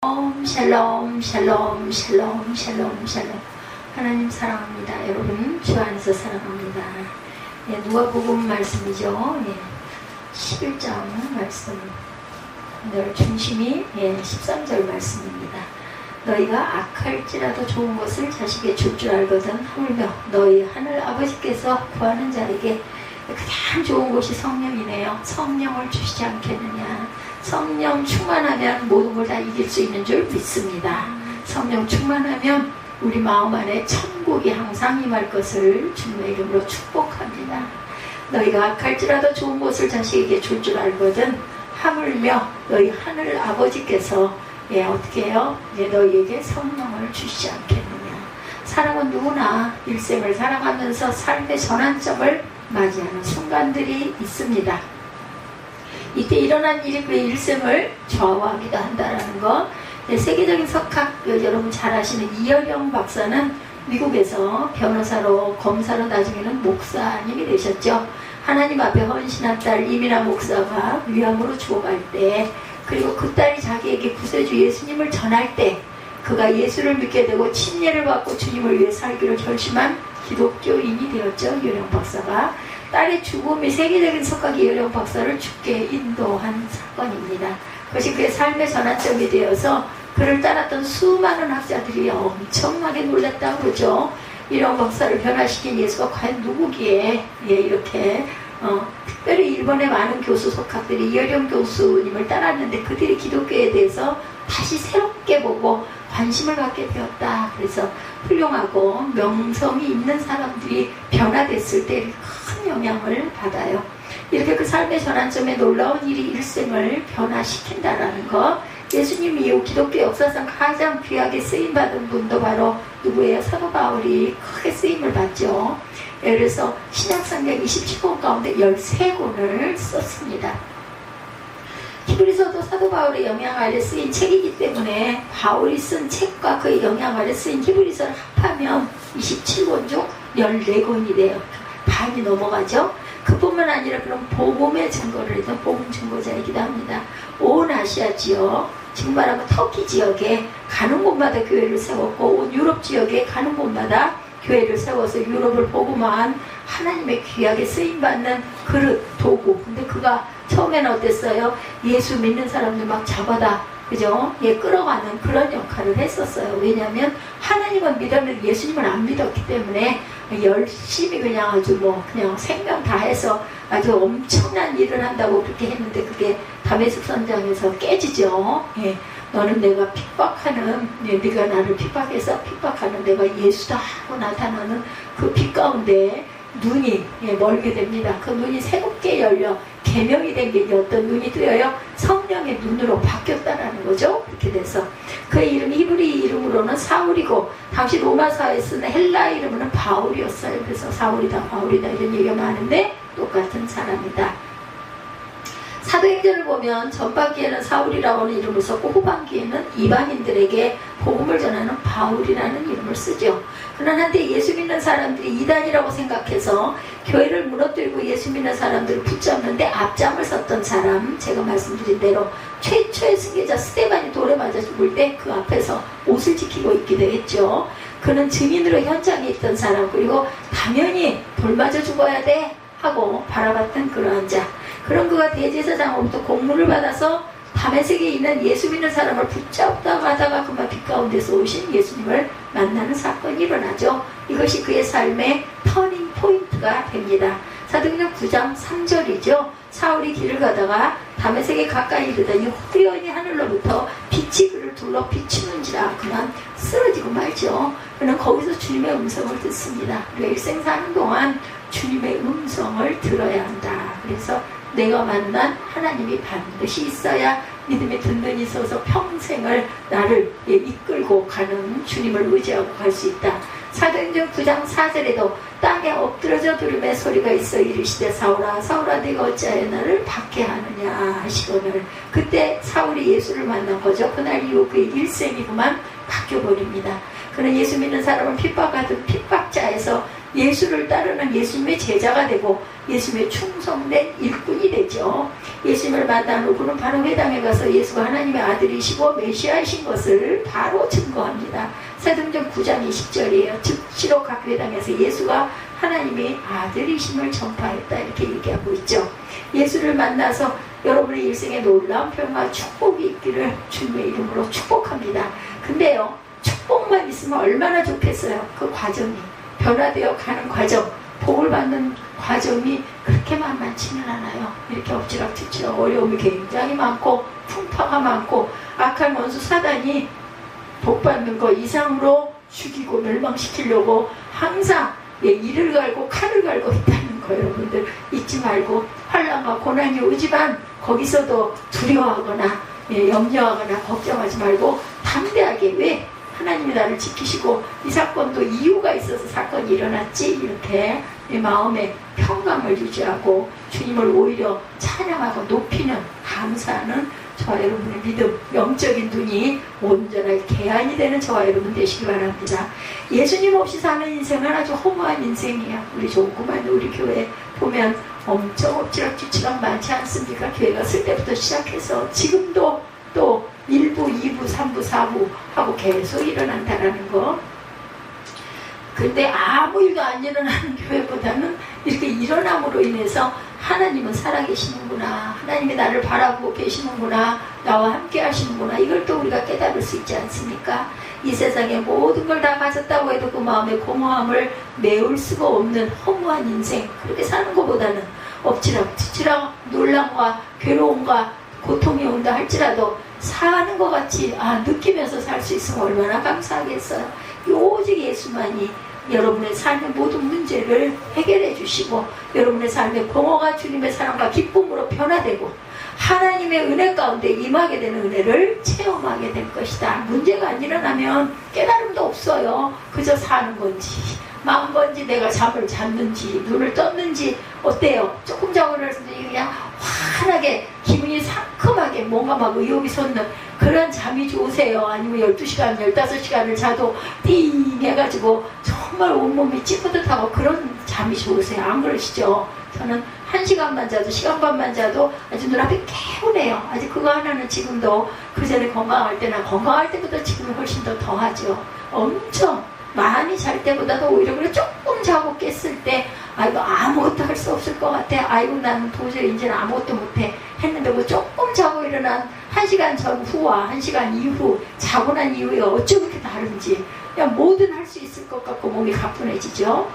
샬롬 샬롬 샬롬 샬롬 샬롬. 하나님 사랑합니다. 여러분 주 안에서 사랑합니다. 누가복음 말씀이죠. 11장 말씀 늘 중심이 13절 말씀입니다. 너희가 악할지라도 좋은 것을 자식에게 줄 줄 알거든 하물며 너희 하늘 아버지께서 구하는 자에게 가장 좋은 것이 성령이네요. 성령을 주시지 않겠느냐. 성령 충만하면 모든 걸 다 이길 수 있는 줄 믿습니다. 성령 충만하면 우리 마음 안에 천국이 항상 임할 것을 주님의 이름으로 축복합니다. 너희가 악할지라도 좋은 것을 자식에게 줄 줄 알거든 하물며 너희 하늘 아버지께서 어떻게 해요? 너희에게 성령을 주시지 않겠느냐. 사람은 누구나 일생을 살아가면서 삶의 전환점을 맞이하는 순간들이 있습니다. 이때 일어난 일이 그의 일생을 좌우하기도 한다는 것. 세계적인 석학, 여러분 잘 아시는 이어령 박사는 미국에서 변호사로, 검사로, 나중에는 목사님이 되셨죠. 하나님 앞에 헌신한 딸 이민아 목사가 위암으로 죽어갈 때, 그리고 그 딸이 자기에게 구세주 예수님을 전할 때 그가 예수를 믿게 되고 침례를 받고 주님을 위해 살기로 결심한 기독교인이 되었죠. 이어령 박사가. 딸의 죽음이 세계적인 석학 이어령 박사를 죽게 인도한 사건입니다. 그것이 그의 삶의 전환점이 되어서 그를 따랐던 수많은 학자들이 엄청나게 놀랐다고 그러죠. 이어령 박사를 변화시킨 예수가 과연 누구기에 이렇게 특별히 일본의 많은 교수 석학들이 이어령 교수님을 따랐는데 그들이 기독교에 대해서 다시 새롭게 보고 관심을 갖게 되었다. 그래서 훌륭하고 명성이 있는 사람들이 변화됐을 때 큰 영향을 받아요. 이렇게 그 삶의 전환점에 놀라운 일이 일생을 변화시킨다라는 것. 예수님 이후 기독교 역사상 가장 귀하게 쓰임받은 분도 바로 누구예요? 사도 바울이 크게 쓰임을 받죠. 그래서 신약성경 27권 가운데 13권을 썼습니다. 히브리서도 사도 바울의 영향 아래 쓰인 책이기 때문에 바울이 쓴 책과 그의 영향 아래 쓰인 히브리서를 합하면 27권 중 14권이 돼요. 반이 넘어가죠. 그뿐만 아니라 그런 복음의 증거를 했던 복음 증거자이기도 합니다. 온 아시아 지역, 지금 말하면 터키 지역에 가는 곳마다 교회를 세웠고 온 유럽 지역에 가는 곳마다 교회를 세워서 유럽을 복음화한 하나님의 귀하게 쓰임받는 그릇, 도구. 근데 그가 처음에는 어땠어요? 예수 믿는 사람들 막 잡아다, 그죠? 끌어가는 그런 역할을 했었어요. 왜냐하면 하나님은 믿었는데 예수님은 안 믿었기 때문에 열심히 그냥 아주 그냥 생명 다해서 아주 엄청난 일을 한다고 그렇게 했는데 그게 다메섹 선장에서 깨지죠. 너는 내가 핍박하는, 네가 나를 핍박해서 핍박하는 내가 예수다 하고 나타나는 그 빛 가운데 눈이 멀게 됩니다. 그 눈이 새롭게 열려 계명이 된 게 어떤 눈이 뜨여요? 성령의 눈으로 바뀌었다라는 거죠. 그렇게 돼서 그의 이름이 히브리 이름으로는 사울이고 당시 로마사에 쓰는 헬라 이름은 바울이었어요. 그래서 사울이다 바울이다 이런 얘기가 많은데 똑같은 사람이다. 사도행전을 보면 전반기에는 사울이라고 하는 이름을 썼고 후반기에는 이방인들에게 복음을 전하는 바울이라는 이름을 쓰죠. 그러나 한때 예수 믿는 사람들이 이단이라고 생각해서 교회를 무너뜨리고 예수 믿는 사람들을 붙잡는데 앞장을 섰던 사람, 제가 말씀드린 대로 최초의 승계자 스데반이 돌에 맞아 죽을 때 그 앞에서 옷을 지키고 있기도 했죠. 그는 증인으로 현장에 있던 사람, 그리고 당연히 돌 맞아 죽어야 돼 하고 바라봤던 그러한 자. 그런 그가 대제사장으로부터 공문을 받아서 다메섹에 있는 예수 믿는 사람을 붙잡다 가다가 그만 빛 가운데서 오신 예수님을 만나는 사건이 일어나죠. 이것이 그의 삶의 터닝 포인트가 됩니다. 사도행전 9장 3절이죠. 사울이 길을 가다가 다메섹에 가까이 이르더니 호련히 하늘로부터 빛이 그를 둘러 비추는지라 그만 쓰러지고 말죠. 그는 거기서 주님의 음성을 듣습니다. 그리고 일생 사는 동안 주님의 음성을 들어야 한다. 그래서 내가 만난 하나님이 반드시 있어야 믿음의 든든히 서서 평생을 나를 이끌고 가는 주님을 의지하고 갈 수 있다. 사도행전 9장 4절에도 땅에 엎드러져 부름의 소리가 있어 이르시되 사울아 사울아 네가 어찌하여 나를 박해하느냐 하시거늘. 그때 사울이 예수를 만난 거죠. 그날 이후 그의 일생이 그만 바뀌어버립니다. 그는 예수 믿는 사람을 핍박하던 핍박자에서 예수를 따르는 예수님의 제자가 되고 예수님의 충성된 일꾼이 되죠. 예수님을 만난 후로는 바로 회당에 가서 예수가 하나님의 아들이시고 메시아이신 것을 바로 증거합니다. 사도행전 9장 20절이에요. 즉시로 각 회당에서 예수가 하나님의 아들이심을 전파했다 이렇게 얘기하고 있죠. 예수를 만나서 여러분의 일생에 놀라운 평화 축복이 있기를 주님의 이름으로 축복합니다. 근데요, 축복만 있으면 얼마나 좋겠어요. 그 과정이 변화되어 가는 과정, 복을 받는 과정이 그렇게 만만치는 않아요. 이렇게 엎치락뒤치락 어려움이 굉장히 많고 풍파가 많고 악한 원수 사단이 복 받는 거 이상으로 죽이고 멸망시키려고 항상 이를 갈고 칼을 갈고 있다는 거 여러분들 잊지 말고, 환난과 고난이 오지만 거기서도 두려워하거나 염려하거나 걱정하지 말고 담대하게, 왜? 하나님이 나를 지키시고 이 사건도 이유가 있어서 사건이 일어났지, 이렇게 마음에 평강을 유지하고 주님을 오히려 찬양하고 높이는, 감사하는 저와 여러분의 믿음, 영적인 눈이 온전하게 개안이 되는 저와 여러분 되시기 바랍니다. 예수님 없이 사는 인생은 아주 허무한 인생이야. 우리 조그만 우리 교회 보면 엄청 엎치락뒤치락 많지 않습니까? 교회가 쓸 때부터 시작해서 지금도 또 1부, 2부, 3부, 4부 하고 계속 일어난다라는 거. 근데 아무 일도 안 일어나는 교회보다는 이렇게 일어남으로 인해서 하나님은 살아계시는구나, 하나님이 나를 바라보고 계시는구나, 나와 함께 하시는구나, 이걸 또 우리가 깨달을 수 있지 않습니까? 이 세상에 모든 걸 다 가졌다고 해도 그 마음의 공허함을 메울 수가 없는 허무한 인생, 그렇게 사는 것보다는 엎치락뒤치락 논란과 괴로움과 고통이 온다 할지라도 사는 것 같이 느끼면서 살 수 있으면 얼마나 감사하겠어요. 오직 예수만이 여러분의 삶의 모든 문제를 해결해 주시고 여러분의 삶의 공허가 주님의 사랑과 기쁨으로 변화되고 하나님의 은혜 가운데 임하게 되는 은혜를 체험하게 될 것이다. 문제가 안 일어나면 깨달음도 없어요. 그저 사는 건지 마음 건지 내가 잠을 잤는지 눈을 떴는지 어때요? 조금 자고 일어났을 때 그냥 환하게 기분이 상큼하게 뭔가 막 의욕이 솟는 그런 잠이 좋으세요? 아니면 12시간, 15시간을 자도 띵 해가지고 정말 온몸이 찌뿌듯하고 그런 잠이 좋으세요? 안 그러시죠? 저는 1시간만 자도 시간 반만 자도 아주 눈앞이 개운해요. 아직 그거 하나는 지금도 그전에 건강할 때나 건강할 때보다 지금은 훨씬 더 더하죠. 엄청 많이 잘 때보다도 오히려 그래 조금 자고 깼을 때 아이고 아무것도 할 수 없을 것 같아, 아이고 나는 도저히 이제는 아무것도 못해 했는데 뭐 조금 자고 일어난 1시간 전후와 1시간 이후 자고 난 이후에 어쩜 그렇게 다른지 그냥 뭐든 할 수 있을 것 같고 몸이 가뿐해지죠.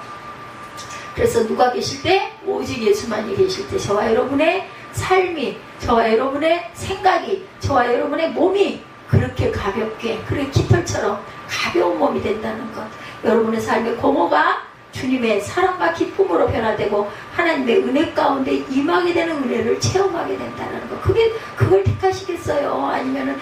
그래서 누가 계실 때? 오직 예수만이 계실 때 저와 여러분의 삶이, 저와 여러분의 생각이, 저와 여러분의 몸이 그렇게 가볍게, 그렇게 깃털처럼 가벼운 몸이 된다는 것, 여러분의 삶의 공허가 주님의 사랑과 기쁨으로 변화되고 하나님의 은혜 가운데 임하게 되는 은혜를 체험하게 된다는 것, 그걸 택하시겠어요? 아니면은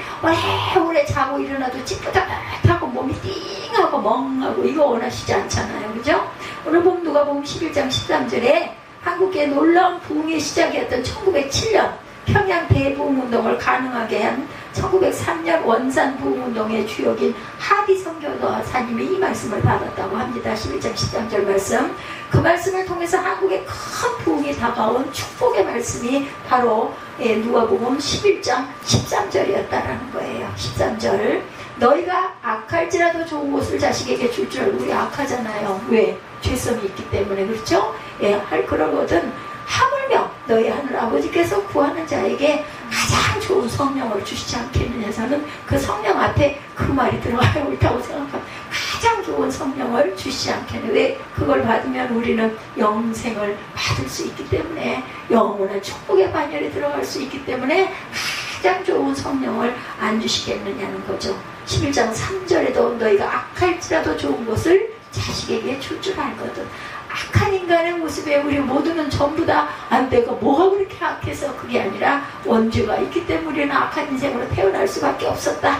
오래 자고 일어나도 찌뿌듯하고 몸이 띵하고 멍하고 이거 원하시지 않잖아요, 그죠? 오늘 보면 누가복음 11장 13절에 한국의 놀라운 부흥의 시작이었던 1907년 평양 대부흥운동을 가능하게 한 1903년 원산 부흥운동의 주역인 하비 선교사님이 이 말씀을 받았다고 합니다. 11장 13절 말씀, 그 말씀을 통해서 한국에 큰 부흥이 다가온 축복의 말씀이 바로 누가복음 11장 13절이었다라는 거예요. 13절, 너희가 악할지라도 좋은 것을 자식에게 줄 줄 알고, 우리 악하잖아요. 왜? 죄성이 있기 때문에, 그렇죠? 그러거든 하물며 너희 하늘 아버지께서 구하는 자에게 가장 좋은 성령을 주시지 않겠느냐서는 그 성령 앞에 그 말이 들어가야 옳다고 생각합니다. 가장 좋은 성령을 주시지 않겠느냐. 왜? 그걸 받으면 우리는 영생을 받을 수 있기 때문에, 영원한 축복의 반열에 들어갈 수 있기 때문에 가장 좋은 성령을 안 주시겠느냐는 거죠. 11장 3절에도 너희가 악할지라도 좋은 것을 자식에게 줄 줄 알거든. 악한 인간의 모습에 우리 모두는 전부 다 내가 뭐가 그렇게 악해서, 그게 아니라 원죄가 있기 때문에 우리는 악한 인생으로 태어날 수밖에 없었다.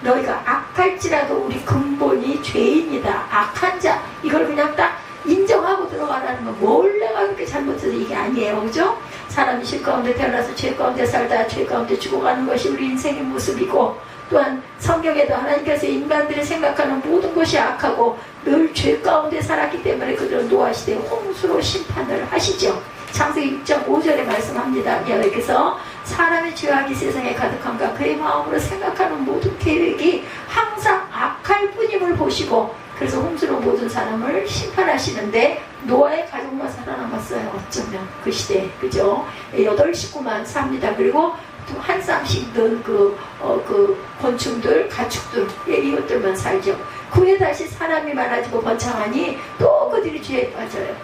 너희가 악할지라도 우리 근본이 죄인이다, 악한 자, 이걸 그냥 딱 인정하고 들어가라는 거. 뭘 내가 그렇게 잘못해서 이게 아니에요, 그죠? 사람이 죄 가운데 태어나서 죄 가운데 살다 죄 가운데 죽어가는 것이 우리 인생의 모습이고, 또한 성경에도 하나님께서 인간들이 생각하는 모든 것이 악하고 늘 죄 가운데 살았기 때문에 그들은 노아 시대에 홍수로 심판을 하시죠. 창세기 6장 5절에 말씀합니다. 여기서 사람의 죄악이 세상에 가득함과 그의 마음으로 생각하는 모든 계획이 항상 악할 뿐임을 보시고, 그래서 홍수로 모든 사람을 심판하시는데 노아의 가족만 살아남았어요. 어쩌면 그 시대에, 그죠? 8식구만 삽니다. 그리고 한 쌍씩 넣은 그 곤충들, 가축들, 이것들만 살죠. 그 후에 다시 사람이 많아지고 번창하니 또 그들이 죄에 빠져요.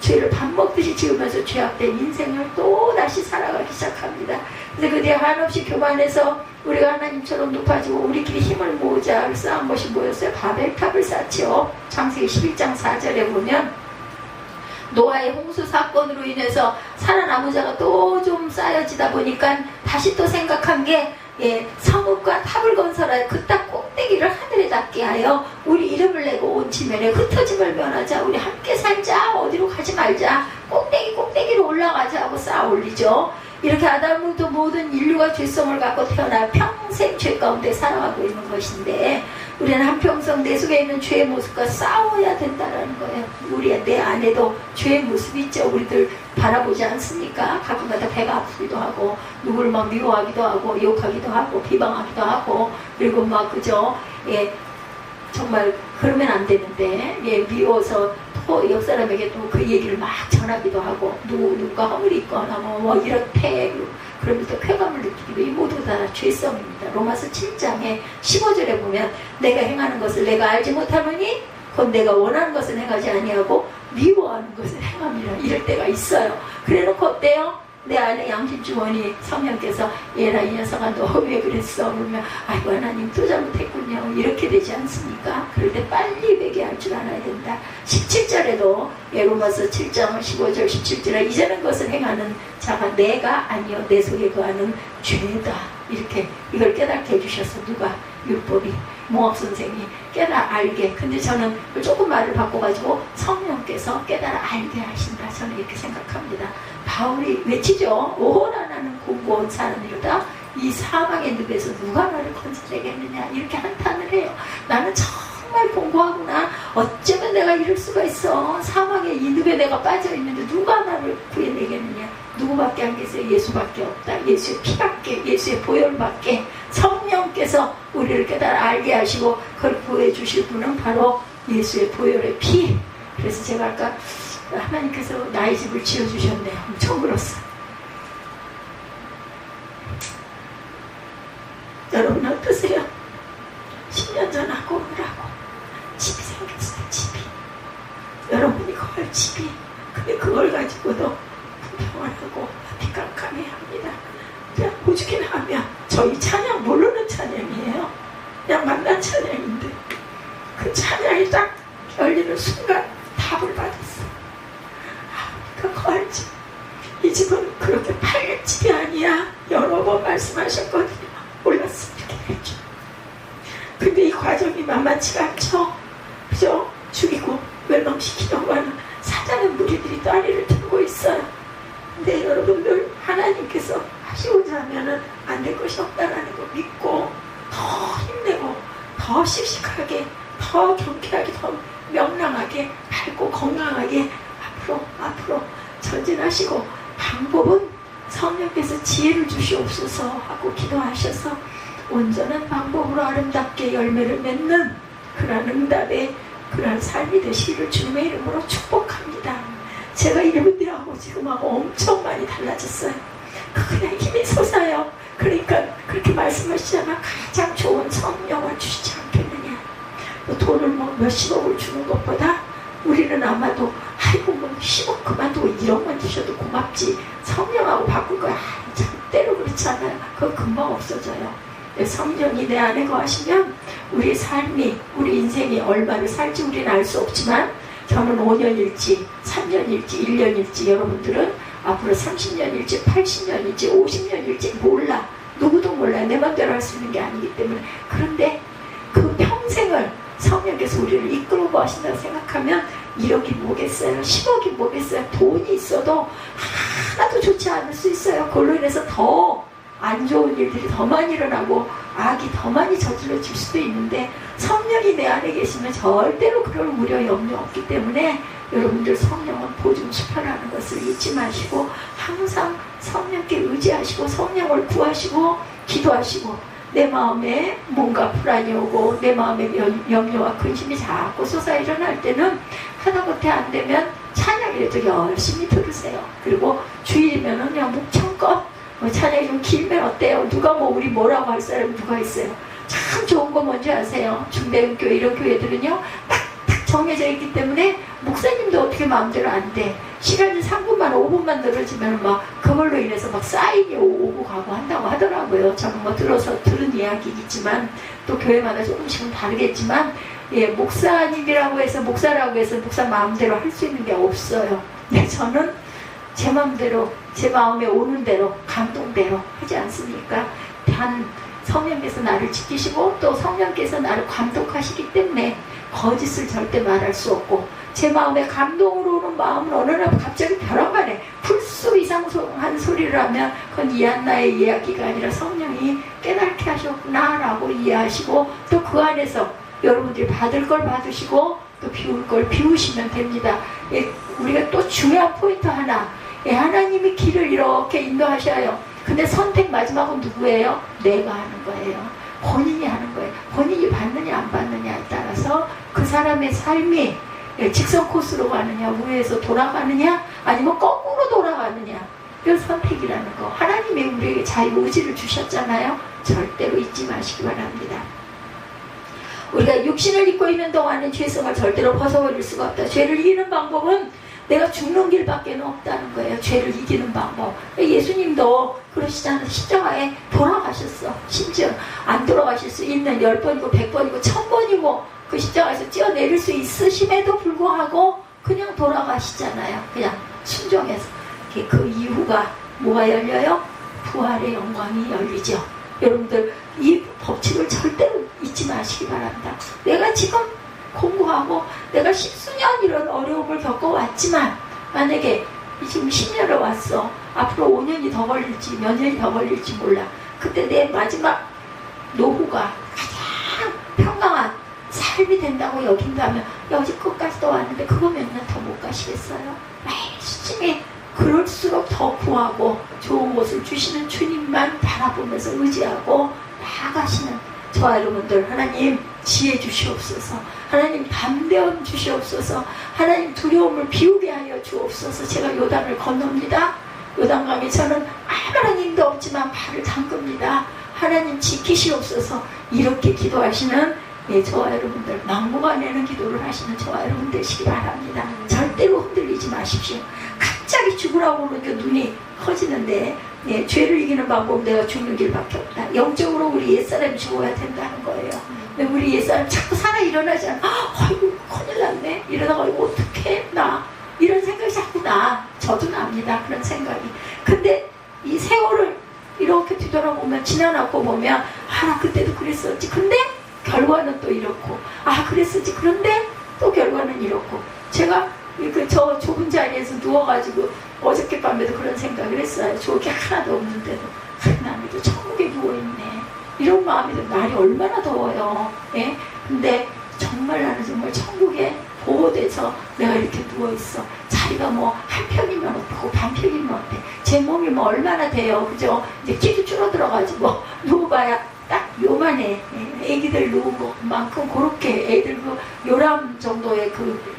죄를 밥 먹듯이 지으면서 죄악된 인생을 또 다시 살아가기 시작합니다. 그래서 그들이 한없이 교만해서 우리가 하나님처럼 높아지고 우리끼리 힘을 모으자 쌓은 것이 뭐였어요? 바벨탑을 쌓지요. 창세기 11장 4절에 보면 노아의 홍수 사건으로 인해서 살아남은 자가 또 좀 쌓여지다 보니까 다시 또 생각한 게, 성읍과 탑을 건설하여 그 땅 꼭대기를 하늘에 닿게 하여 우리 이름을 내고 온 지면에 흩어짐을 면하자. 우리 함께 살자. 어디로 가지 말자. 꼭대기로 올라가자 하고 쌓아 올리죠. 이렇게 아담부터 모든 인류가 죄성을 갖고 태어나 평생 죄 가운데 살아가고 있는 것인데, 우리는 한평생 내 속에 있는 죄의 모습과 싸워야 된다는 거예요. 내 안에도 죄의 모습이 있죠. 우리들 바라보지 않습니까? 가끔가다 배가 아프기도 하고, 누구를 막 미워하기도 하고, 욕하기도 하고, 비방하기도 하고, 그리고 막, 그죠? 정말 그러면 안 되는데, 미워서 또 옆 사람에게 또 그 얘기를 막 전하기도 하고, 누가 허물이 있거나 뭐 이렇대, 그러면서 쾌감을 느끼기도, 이 모두 다 죄성입니다. 로마서 7장에 15절에 보면 내가 행하는 것을 내가 알지 못하노니 그건 내가 원하는 것을 행하지 아니하고 미워하는 것을 행함이라. 이럴 때가 있어요. 그래놓고 어때요? 내 안에 양심주머니 성령께서 얘라 이 녀석아 너 왜 그랬어? 그러면 아이고 하나님 또 잘못했군요. 이렇게 되지 않습니까? 그럴 때 빨리 회개할 줄 알아야 된다. 17절에도 로마서 7장 15절 17절에 이제는 것을 행하는 자가 내가 아니요 내 속에 거하는 죄다. 이렇게 이걸 깨닫게 해주셔서 누가? 율법이, 몽학 선생이 깨달아 알게. 근데 저는 조금 말을 바꿔가지고 성령께서 깨달아 알게 하신다. 저는 이렇게 생각합니다. 바울이 외치죠. 오라 나는 공고한 사람이로다. 이 사망의 늪에서 누가 나를 건져내겠느냐. 이렇게 한탄을 해요. 나는 정말 공고하구나. 어쩌면 내가 이럴 수가 있어. 사망의 이 늪에 내가 빠져있는데 누가 나를 구해내겠느냐. 누구밖에 안 계세요? 예수밖에 없다. 예수의 피밖에, 예수의 보혈밖에. 성령께서 우리를 깨달아 알게 하시고 그걸 구해주실 분은 바로 예수의 보혈의 피. 그래서 제가 아까 하나님께서 나의 집을 지어주셨네요. 엄청 울었어요. 여러분 어떠세요? 10년 전하고 오늘하고 집이 생겼어요. 집이. 여러분이 거할 집이. 근데 그걸 가지고도 불평하고 비깜깜해합니다. 그냥 오죽이나 하면 저희 찬양 모르는 찬양이에요. 그냥 만난 찬양인데 그 찬양이 딱 열리는 순간 답을 받았어요. 우리가 거할 집. 이 집은 그렇게 팔릴 집이 아니야. 여러 번 말씀하셨거든요. 몰랐으면 이렇게 될줄. 근데 이 과정이 만만치가 않죠. 그죠? 죽이고 멸망시키려고 하는 사단의 무리들이 다리를 들고 있어요. 근데 여러분들 하나님께서 하시고자 하면은 안 될 것이 없다라는 거 믿고 더 힘내고 더 씩씩하게 더 경쾌하게 더 명랑하게 밝고 건강하게 앞으로 전진하시고, 방법은 성령께서 지혜를 주시옵소서 하고 기도하셔서 온전한 방법으로 아름답게 열매를 맺는 그러한 응답의 그러한 삶이 되시기를 주님의 이름으로 축복합니다. 제가 이분들하고 지금하고 엄청 많이 달라졌어요. 그냥 힘이 솟아요. 그러니까 그렇게 말씀하시잖아. 가장 좋은 성령을 주시지 않겠느냐. 돈을 뭐 몇십억을 주는 것보다 우리는 아마도 아이고 뭐 10억 그만두고 1억만 주셔도 고맙지. 성령하고 바꿀 거야. 절대로 그렇지 않아요. 그거 금방 없어져요. 성령이 내 안에 거하시면 우리 삶이, 우리 인생이 얼마를 살지 우리는 알 수 없지만, 저는 5년일지 3년일지 1년일지 여러분들은 앞으로 30년일지 80년일지 50년일지 몰라. 누구도 몰라요. 내 맘대로 할 수 있는 게 아니기 때문에. 그런데 그 평생을 성령께서 우리를 이끌고 하신다고 생각하면 1억이 뭐겠어요? 10억이 뭐겠어요? 돈이 있어도 하나도 좋지 않을 수 있어요. 그걸로 인해서 더 안 좋은 일들이 더 많이 일어나고 악이 더 많이 저질러질 수도 있는데, 성령이 내 안에 계시면 절대로 그럴 우려 염려 없기 때문에 여러분들 성령은 보증 수편하는 것을 잊지 마시고 항상 성령께 의지하시고 성령을 구하시고 기도하시고, 내 마음에 뭔가 불안이 오고 내 마음에 염려와 근심이 자꾸 솟아 일어날 때는 하다못해 안 되면 찬양이라도 열심히 들으세요. 그리고 주일이면은 그냥 묵청껏 찬양이 좀 길면 어때요? 누가 우리 뭐라고 할 사람 누가 있어요? 참 좋은 거 뭔지 아세요? 중대교회 이런 교회들은요 딱딱 정해져 있기 때문에 목사님도 어떻게 마음대로 안 돼. 시간이 3분만 5분만 늘어지면 막 그걸로 인해서 막 사인이 오고 가고 한다고 하더라고요. 저는 뭐 들어서 들은 이야기이지만 또 교회마다 조금씩은 다르겠지만, 목사님이라고 해서 목사라고 해서 목사 마음대로 할 수 있는 게 없어요. 근데 저는 제 마음대로 제 마음에 오는 대로 감동대로 하지 않습니까? 단 성령께서 나를 지키시고 또 성령께서 나를 감독하시기 때문에 거짓을 절대 말할 수 없고, 제 마음에 감동으로 오는 마음은 어느 날 갑자기 벼랑간에 불쑥 이상한 소리를 하면 그건 이한나의 이야기가 아니라 성령이 깨닫게 하셨구나 라고 이해하시고, 또 그 안에서 여러분들이 받을 걸 받으시고 또 비울 걸 비우시면 됩니다. 우리가 또 중요한 포인트 하나, 하나님이 길을 이렇게 인도하셔요. 근데 선택 마지막은 누구예요? 내가 하는 거예요. 본인이 하는 거예요. 본인이 받느냐 안 받느냐에 따라서 그 사람의 삶이 직선 코스로 가느냐, 우회해서 돌아가느냐, 아니면 거꾸로 돌아가느냐, 이런 선택이라는 거. 하나님이 우리에게 자유의지를 주셨잖아요. 절대로 잊지 마시기 바랍니다. 우리가 육신을 입고 있는 동안은 죄성을 절대로 벗어버릴 수가 없다. 죄를 이기는 방법은 내가 죽는 길밖에 없다는 거예요. 죄를 이기는 방법. 예수님도 그러시잖아요. 십자가에 돌아가셨어. 심지어 안 돌아가실 수 있는 10번이고 100번이고 1000번이고 그 십자가에서 뛰어내릴 수 있으심에도 불구하고 그냥 돌아가시잖아요. 그냥 순종해서. 그 이후가 뭐가 열려요? 부활의 영광이 열리죠. 여러분들 이 법칙을 절대로 잊지 마시기 바랍니다. 내가 지금 공부하고 내가 십수년 이런 어려움을 겪어왔지만, 만약에 지금 10년을 왔어. 앞으로 5년이 더 걸릴지 몇 년이 더 걸릴지 몰라. 그때 내 마지막 노후가 가장 평강한 삶이 된다고 여긴다면 여기 끝까지 또 왔는데 그거 몇 년 더 못 가시겠어요? 수침이 그럴수록 더 구하고 좋은 곳을 주시는 주님만 바라보면서 의지하고 나아가시는 저와 여러분들, 하나님 지혜 주시옵소서. 하나님 담대함 주시옵소서. 하나님 두려움을 비우게 하여 주옵소서. 제가 요단을 건넙니다. 요단강에 저는 아무런 힘도 없지만 발을 담급니다. 하나님 지키시옵소서. 이렇게 기도하시는 저와 여러분들, 막무가내는 기도를 하시는 저와 여러분 되시기 바랍니다. 절대로 흔들리지 마십시오. 갑자기 죽으라고 그러니까 눈이 커지는데, 죄를 이기는 방법, 내가 죽는 길밖에 없다. 영적으로 우리 옛사람이 죽어야 된다는 거예요. 근데 우리 옛사람 자꾸 살아 일어나지 않아. 아이고 큰일 났네. 이러다가 어떡해 나, 이런 생각이 자꾸 나. 저도 납니다. 그런 생각이. 근데 이 세월을 이렇게 뒤돌아보면, 지나놓고 보면, 나 그때도 그랬었지. 근데 결과는 또 이렇고, 그랬었지. 그런데 또 결과는 이렇고. 제가 저 좁은 자리에서 누워가지고 어저께 밤에도 그런 생각을 했어요. 좋을 게 하나도 없는데도 나는 천국에 누워있네. 이런 마음이 들. 날이 얼마나 더워요. 근데 정말 나는 정말 천국에 보호돼서 내가 이렇게 누워있어. 자리가 뭐 한 편이면 어떻고 반 편이면 어때. 제 몸이 뭐 얼마나 돼요. 그죠? 이제 키도 줄어들어가지고 누워봐야 딱 요만해. 애기들 누운 것만큼 그렇게 애들 그 요람 정도의 그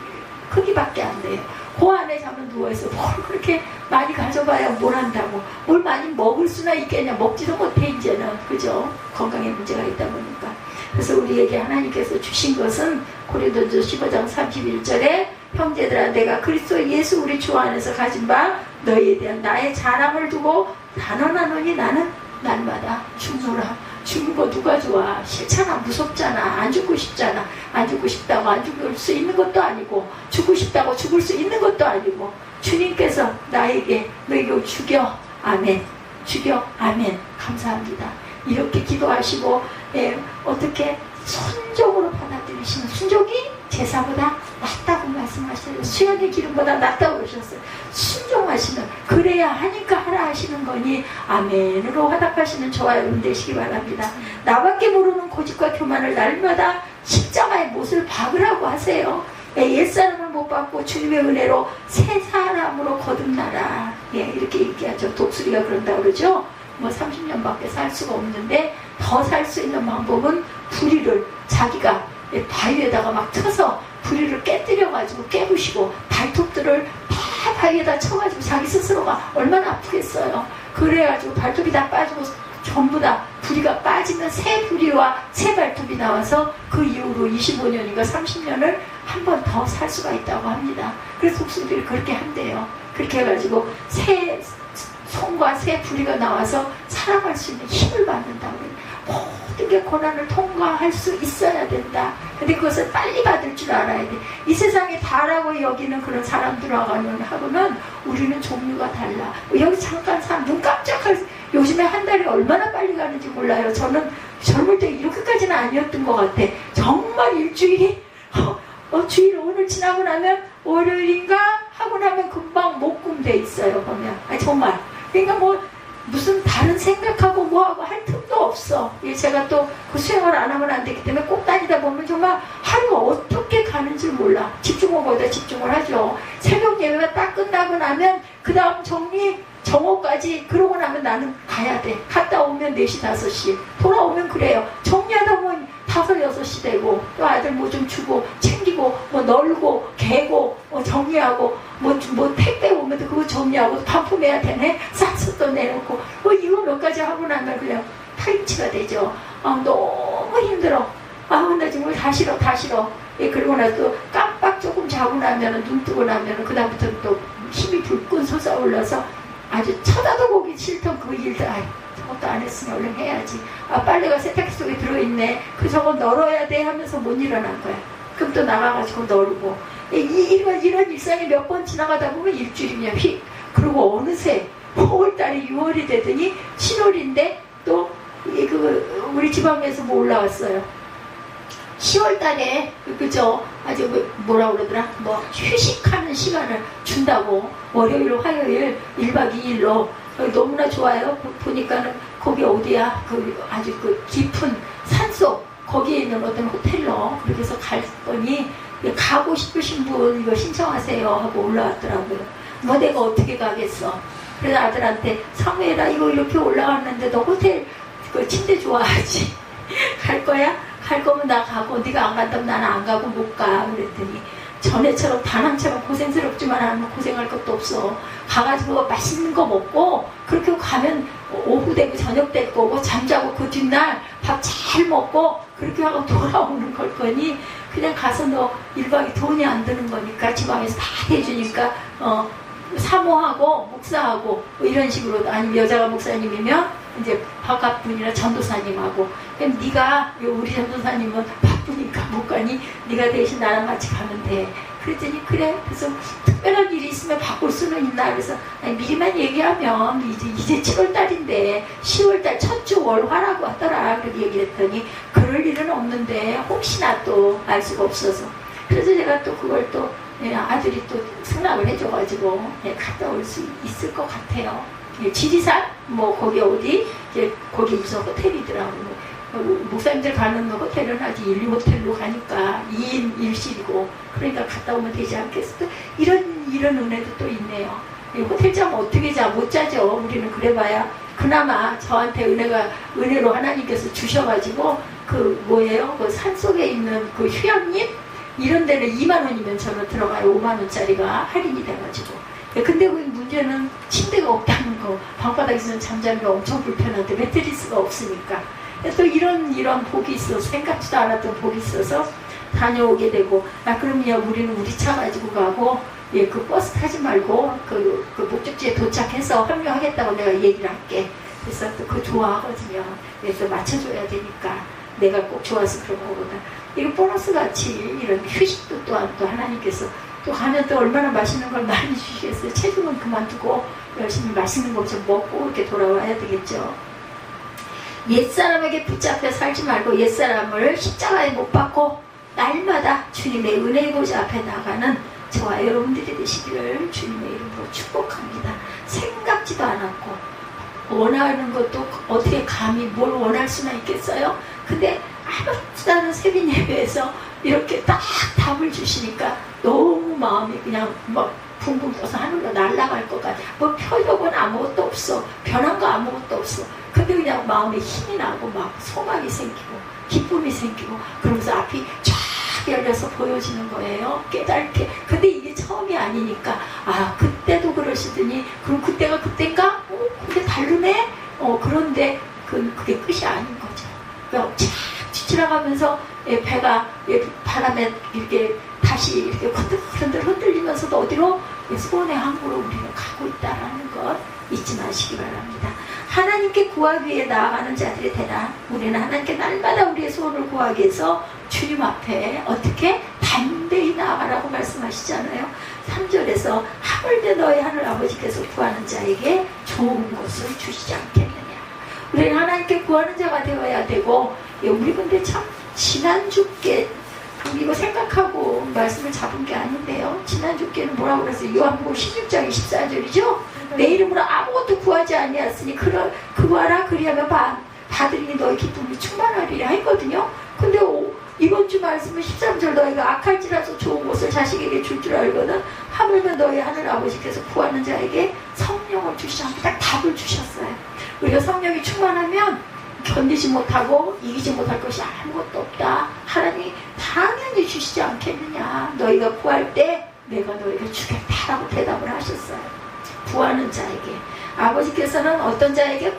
크기밖에 안 돼요. 그 안에 잠은 누워있어. 뭘 그렇게 많이 가져봐야 뭘 한다고. 뭘 많이 먹을 수나 있겠냐. 먹지도 못해 이제는. 그죠? 건강에 문제가 있다 보니까. 그래서 우리에게 하나님께서 주신 것은 고린도전서 15장 31절에 형제들아, 내가 그리스도 예수 우리 주 안에서 가진 바 너희에 대한 나의 자랑을 두고 단언하노니 나는 날마다 죽노라. 죽는 거 누가 좋아? 싫잖아. 무섭잖아. 안 죽고 싶잖아. 안 죽고 싶다고 안 죽을 수 있는 것도 아니고, 죽고 싶다고 죽을 수 있는 것도 아니고, 주님께서 나에게 너희가 죽여. 아멘. 죽여. 아멘. 감사합니다. 이렇게 기도하시고 어떻게 순종으로 받아들이시는, 순종이 제사보다 낫다고 말씀하셔요. 수양의 기름보다 낫다고 그러셨어요. 순종하시는, 그래야 하니까 하라 하시는 거니 아멘으로 화답하시는 저와 여러분 되시기 바랍니다. 나밖에 모르는 고집과 교만을 날마다 십자가의 못을 박으라고 하세요. 옛사람을 못 받고 주님의 은혜로 새 사람으로 거듭나라. 이렇게 얘기하죠. 독수리가 그런다고 그러죠. 뭐 30년밖에 살 수가 없는데 더 살 수 있는 방법은 부리를 자기가 바위에다가 막 쳐서 부리를 깨뜨려가지고 깨부시고 발톱들을 다 바위에다 쳐가지고 자기 스스로가 얼마나 아프겠어요. 그래가지고 발톱이 다 빠지고 전부 다 부리가 빠지면 새 부리와 새 발톱이 나와서 그 이후로 25년인가 30년을 한 번 더 살 수가 있다고 합니다. 그래서 독수리들이 그렇게 한대요. 그렇게 해가지고 새 손과 새 부리가 나와서 살아갈 수 있는 힘을 받는다고 해요. 모든 게 고난을 통과할 수 있어야 된다. 근데 그것을 빨리 받을 줄 알아야 돼. 이 세상에 다라고 여기는 그런 사람들하고는 우리는 종류가 달라. 여기 잠깐 눈 깜짝할, 요즘에 한 달이 얼마나 빨리 가는지 몰라요. 저는 젊을 때 이렇게까지는 아니었던 것 같아. 정말 일주일이 주일 오늘 지나고 나면 월요일인가 하고 나면 금방 목금돼 있어요. 보면 정말. 그러니까 뭐 무슨 다른 생각하고 뭐하고 할 틈도 없어. 제가 또 그 수행을 안 하면 안 되기 때문에 꼭 다니다 보면 정말 하루가 어떻게 가는지 몰라. 집중호보다 집중을 하죠. 새벽 예배가 딱 끝나고 나면 그 다음 정리 정오까지, 그러고 나면 나는 가야 돼. 갔다 오면 4시 5시 돌아오면 그래요. 정리하다 보면 5, 6시 되고, 또 아들 뭐 좀 주고 챙기고 뭐 널고 개고 정리하고 뭐 택배 오면 또 그거 정리하고 반품해야 되네. 싹싹 또 내놓고 이거 몇 가지 하고 나면 그냥 파김치가 되죠. 너무 힘들어. 나 지금 다 싫어. 그러고 나서 또 깜빡 조금 자고 나면은, 눈 뜨고 나면은 그다음부터는 또 힘이 불끈 솟아올라서 아주 쳐다도 보기 싫던 그 일들, 저것도 안 했으면 얼른 해야지. 빨래가 세탁기 속에 들어있네. 저거 널어야 돼 하면서 못 일어난 거야. 그럼 또 나가가지고 널고. 이런 일상이 몇 번 지나가다 보면 일주일이면 휙. 그리고 어느새 5월달이 6월이 되더니 7월인데 또 우리 지방에서 뭐 올라왔어요. 10월달에 그죠? 아주 뭐라 그러더라? 뭐 휴식하는 시간을 준다고. 월요일, 화요일 1박 2일로 너무나 좋아요. 보니까는 거기 어디야? 아주 깊은 산속 거기에 있는 어떤 호텔로 그렇게 해서 갔더니 가고 싶으신 분 이거 신청하세요 하고 올라왔더라고요. 뭐 내가 어떻게 가겠어? 그래서 아들한테 사무엘아 이거 이렇게 올라왔는데 너 호텔 침대 좋아하지? 갈 거야? 갈 거면 나 가고 네가 안 간다면 나는 안 가고 못 가. 그랬더니 전에처럼 다낭처럼 고생스럽지만 않으면 고생할 것도 없어. 가가지고 맛있는 거 먹고 그렇게 가면 오후 되고 저녁 될 거고 잠자고 그 뒷날 밥 잘 먹고 그렇게 하고 돌아오는 걸 거니 그냥 가서 너 1박이 돈이 안 드는 거니까 지방에서 다 해주니까 사모하고 목사하고 뭐 이런 식으로. 아니면 여자가 목사님이면 이제 바깥분이나 전도사님하고 그럼 네가 우리 전도사님은 바쁘니까 못 가니 네가 대신 나랑 같이 가면 돼. 그랬더니 그래. 그래서 특별한 일이 있으면 바꿀 수는 있나. 그래서 미리만 얘기하면 이제 7월달인데 10월달 첫 주 월화라고 하더라. 그렇게 얘기했더니 그럴 일은 없는데 혹시나 또 알 수가 없어서. 그래서 제가 또 그걸 또 아들이 또 승낙을 해줘가지고 갔다 올 수 있을 것 같아요. 지리산 뭐 거기 어디 이제 거기 무슨 호텔이더라고. 목사님들 가는 호텔은 아직 1호텔로 가니까 2인 1실이고 그러니까 갔다 오면 되지 않겠어? 이런 은혜도 또 있네요. 호텔 자면 어떻게 자? 못 자죠. 우리는 그래봐야 그나마 저한테 은혜로 하나님께서 주셔가지고 그 산속에 있는 그 휴양림 이런 데는 2만 원이면 저는 들어가요. 5만 원짜리가 할인이 돼가지고. 근데 그 문제는 침대가 없다는 거. 방바닥에서는 잠자기가 엄청 불편한데 매트리스가 없으니까. 또 이런 복이 있어서 생각지도 않았던 복이 있어서 다녀오게 되고. 그러면 우리는 우리 차 가지고 가고 그 버스 타지 말고 그 목적지에 도착해서 합류하겠다고 내가 얘기를 할게. 그래서 또 그거 좋아하거든요. 그래서 맞춰줘야 되니까 내가 꼭 좋아서 그런 거보다 이거 보너스 같이 이런 휴식도 또한 또 하나님께서 또 가면 또 얼마나 맛있는 걸 많이 주시겠어요. 체중은 그만두고 열심히 맛있는 거 좀 먹고 이렇게 돌아와야 되겠죠. 옛사람에게 붙잡혀 살지 말고 옛사람을 십자가에 못 박고 날마다 주님의 은혜의 보좌 앞에 나가는 저와 여러분들이 되시기를 주님의 이름으로 축복합니다. 생각지도 않았고 원하는 것도 어떻게 감히 뭘 원할 수나 있겠어요? 근데 아무렇지도 않은 세빈 예배에서 이렇게 딱 답을 주시니까 너무 마음이 그냥 막 붕붕 떠서 하늘로 날아갈 것 같아. 뭐 표적은 아무것도 없어. 변한 거 아무것도 없어. 근데 그냥 마음에 힘이 나고 막 소망이 생기고 기쁨이 생기고 그러면서 앞이 쫙 열려서 보여지는 거예요. 깨닫게. 근데 이게 처음이 아니니까 아 그때도 그러시더니 그럼 그때가 그때인가? 그게 다르네? 그런데 그게 끝이 아닌 거죠. 그러니까 쫙 뒤치라가면서 배가 바람에 이렇게 다시 이렇게 흔들 흔들리면서도 어디로? 소원의 항구로 우리는 가고 있다라는 것 잊지 마시기 바랍니다. 하나님께 구하기 위해 나아가는 자들이 되라. 우리는 하나님께 날마다 우리의 소원을 구하기 위해서 주님 앞에 어떻게 담대히 나아가라고 말씀하시잖아요. 3절에서 하물며 너희 하늘 아버지께서 구하는 자에게 좋은 것을 주시지 않겠느냐. 우리는 하나님께 구하는 자가 되어야 되고 우리 근데 참 지난주께 이거 생각하고 말씀을 잡은 게 아닌데요. 지난주께는 뭐라고 그랬어요? 요한복음 16장 24절이죠. 내 이름으로 아무것도 구하지 아니하였으니 구하라 그리하면 받으리니 너희 기쁨이 충만하리라 했거든요. 근데 이번 주 말씀은 13절 너희가 악할지라도 좋은 것을 자식에게 줄 줄 알거든 하물며 너희 하늘 아버지께서 구하는 자에게 성령을 주시지 않고 딱 답을 주셨어요. 우리가 성령이 충만하면 견디지 못하고 이기지 못할 것이 아무것도 없다. 하나님이 당연히 주시지 않겠느냐. 너희가 구할 때 내가 너희를 주겠다라고 대답을 하셨어요. 구하는 자에게. 아버지께서는 어떤 자에게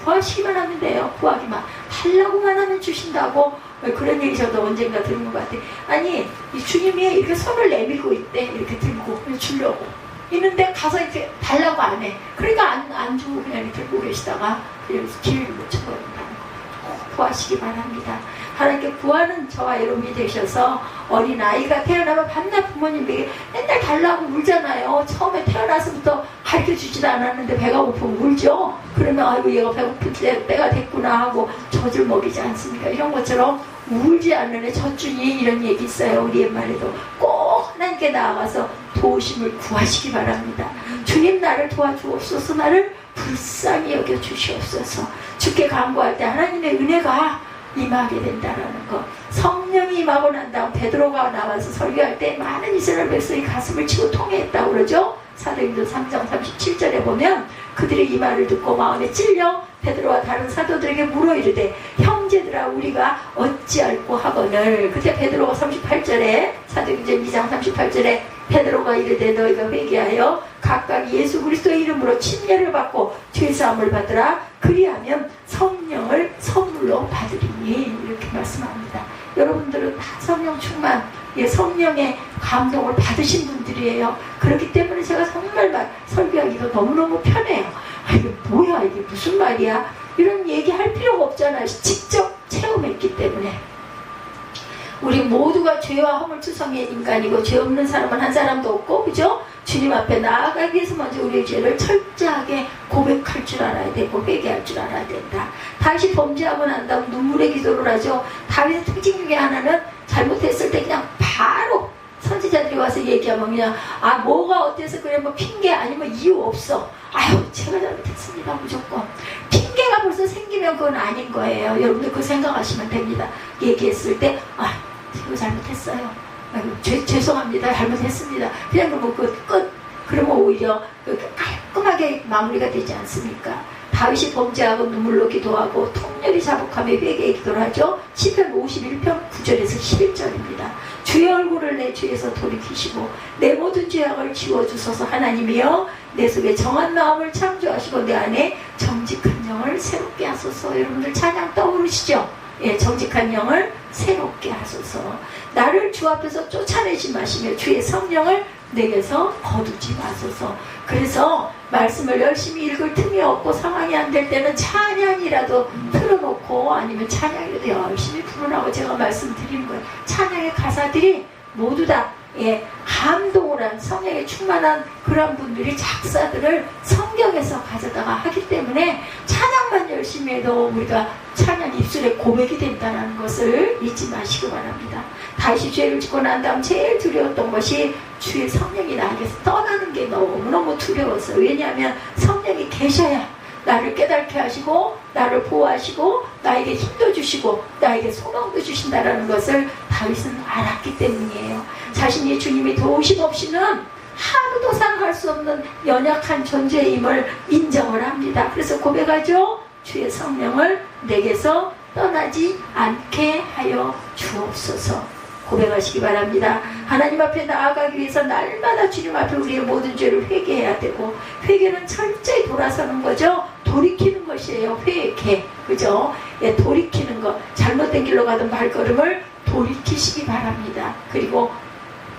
구하시기만 하면 돼요. 구하기만. 달라고만 하면 주신다고. 그런 얘기 저도 언젠가 들은 것 같아요. 아니 이 주님이 이렇게 손을 내밀고 있대. 이렇게 들고 주려고. 있는데 가서 이렇게 달라고 안 해. 그러니까 안 주고 그냥 이렇게 들고 계시다가 그냥 길을 못 쳐버린다는 거. 구하시기 바랍니다. 하나님께 구하는 저와 여러분이 되셔서 어린아이가 태어나면 밤낮 부모님에게 맨날 달라고 울잖아요. 처음에 태어나서부터 가르쳐주지도 않았는데 배가 고프면 울죠. 그러면 아이고 얘가 배고플 때가 됐구나 하고 젖을 먹이지 않습니까? 이런 것처럼 울지 않는 애 젖주니 이런 얘기 있어요. 우리 옛말에도 꼭 하나님께 나아가서 도우심을 구하시기 바랍니다. 주님 나를 도와주옵소서. 나를 불쌍히 여겨주시옵소서. 주께 간구할 때 하나님의 은혜가 임하게 된다라는 것. 성령이 임하고 난 다음 베드로가 나와서 설교할 때 많은 이스라엘 백성이 가슴을 치고 통회했다고 그러죠. 사도행전 3장 37절에 보면 그들의 이 말을 듣고 마음에 찔려 베드로와 다른 사도들에게 물어 이르되 형제들아 우리가 어찌할꼬 하거늘. 그때 베드로가 38절에 사도행전 2장 38절에 베드로가 이르되 너희가 회개하여 각각 예수 그리스도의 이름으로 침례를 받고 죄사함을 받으라. 그리하면 성령을 선물로 받으리니. 이렇게 말씀합니다. 여러분들은 다 성령 충만, 성령의 감동을 받으신 분들이에요. 그렇기 때문에 제가 정말 설교하기가 너무너무 편해요. 이게 뭐야, 이게 무슨 말이야, 이런 얘기할 필요가 없잖아요. 직접 체험했기 때문에. 우리 모두가 죄와 허물투성이의 인간이고 죄 없는 사람은 한 사람도 없고, 그죠? 주님 앞에 나아가기 위해서 먼저 우리의 죄를 철저하게 고백할 줄 알아야 되고 회개할 줄 알아야 된다. 다시 범죄하고 난 다음 눈물의 기도를 하죠. 다윗의 특징 중에 하나는 잘못했을 때 그냥 바로 선지자들이 와서 얘기하면 그냥 뭐가 어때서 그래, 뭐 핑계 아니면 이유 없어. 아유 제가 잘못했습니다. 무조건 핑계가 벌써 생기면 그건 아닌 거예요. 여러분들 그 생각하시면 됩니다. 얘기했을 때 제가 잘못했어요. 죄송합니다. 잘못했습니다. 그냥 그러면 끝. 그러면 오히려 깔끔하게 마무리가 되지 않습니까? 다윗이 범죄하고 눈물로 기도하고 통렬히 자복하며 회개의 기도를 하죠. 시편 51편 9절에서 11절입니다. 주의 얼굴을 내 주에서 돌이키시고 내 모든 죄악을 지워주소서. 하나님이여 내 속에 정한 마음을 창조하시고 내 안에 정직한 영을 새롭게 하소서. 여러분들 찬양 떠오르시죠? 예, 정직한 영을 새롭게 하소서. 나를 주 앞에서 쫓아내지 마시며 주의 성령을 내게서 거두지 마소서. 그래서 말씀을 열심히 읽을 틈이 없고 상황이 안 될 때는 찬양이라도 틀어놓고 아니면 찬양이라도 열심히 부르라고 제가 말씀드리는 거예요. 찬양의 가사들이 모두 다 감동을 한 성령에 충만한 그런 분들이 작사들을 성경에서 가져다가 하기 때문에 찬양만 열심히 해도 우리가 찬양 입술에 고백이 된다는 것을 잊지 마시기 바랍니다. 다시 죄를 짓고 난 다음 제일 두려웠던 것이 주의 성령이 나에게서 떠나는 게 너무너무 두려웠어요. 왜냐하면 성령이 계셔야 나를 깨닫게 하시고 나를 보호하시고 나에게 힘도 주시고 나에게 소망도 주신다는 것을 다윗은 알았기 때문이에요. 자신이 주님이 도우심 없이는 하루도 살아갈 수 없는 연약한 존재임을 인정을 합니다. 그래서 고백하죠. 주의 성령을 내게서 떠나지 않게 하여 주옵소서. 고백하시기 바랍니다. 하나님 앞에 나아가기 위해서 날마다 주님 앞에 우리의 모든 죄를 회개해야 되고, 회개는 철저히 돌아서는 거죠. 돌이키는 것이에요. 회개, 그죠? 돌이키는 것, 잘못된 길로 가던 발걸음을 돌이키시기 바랍니다. 그리고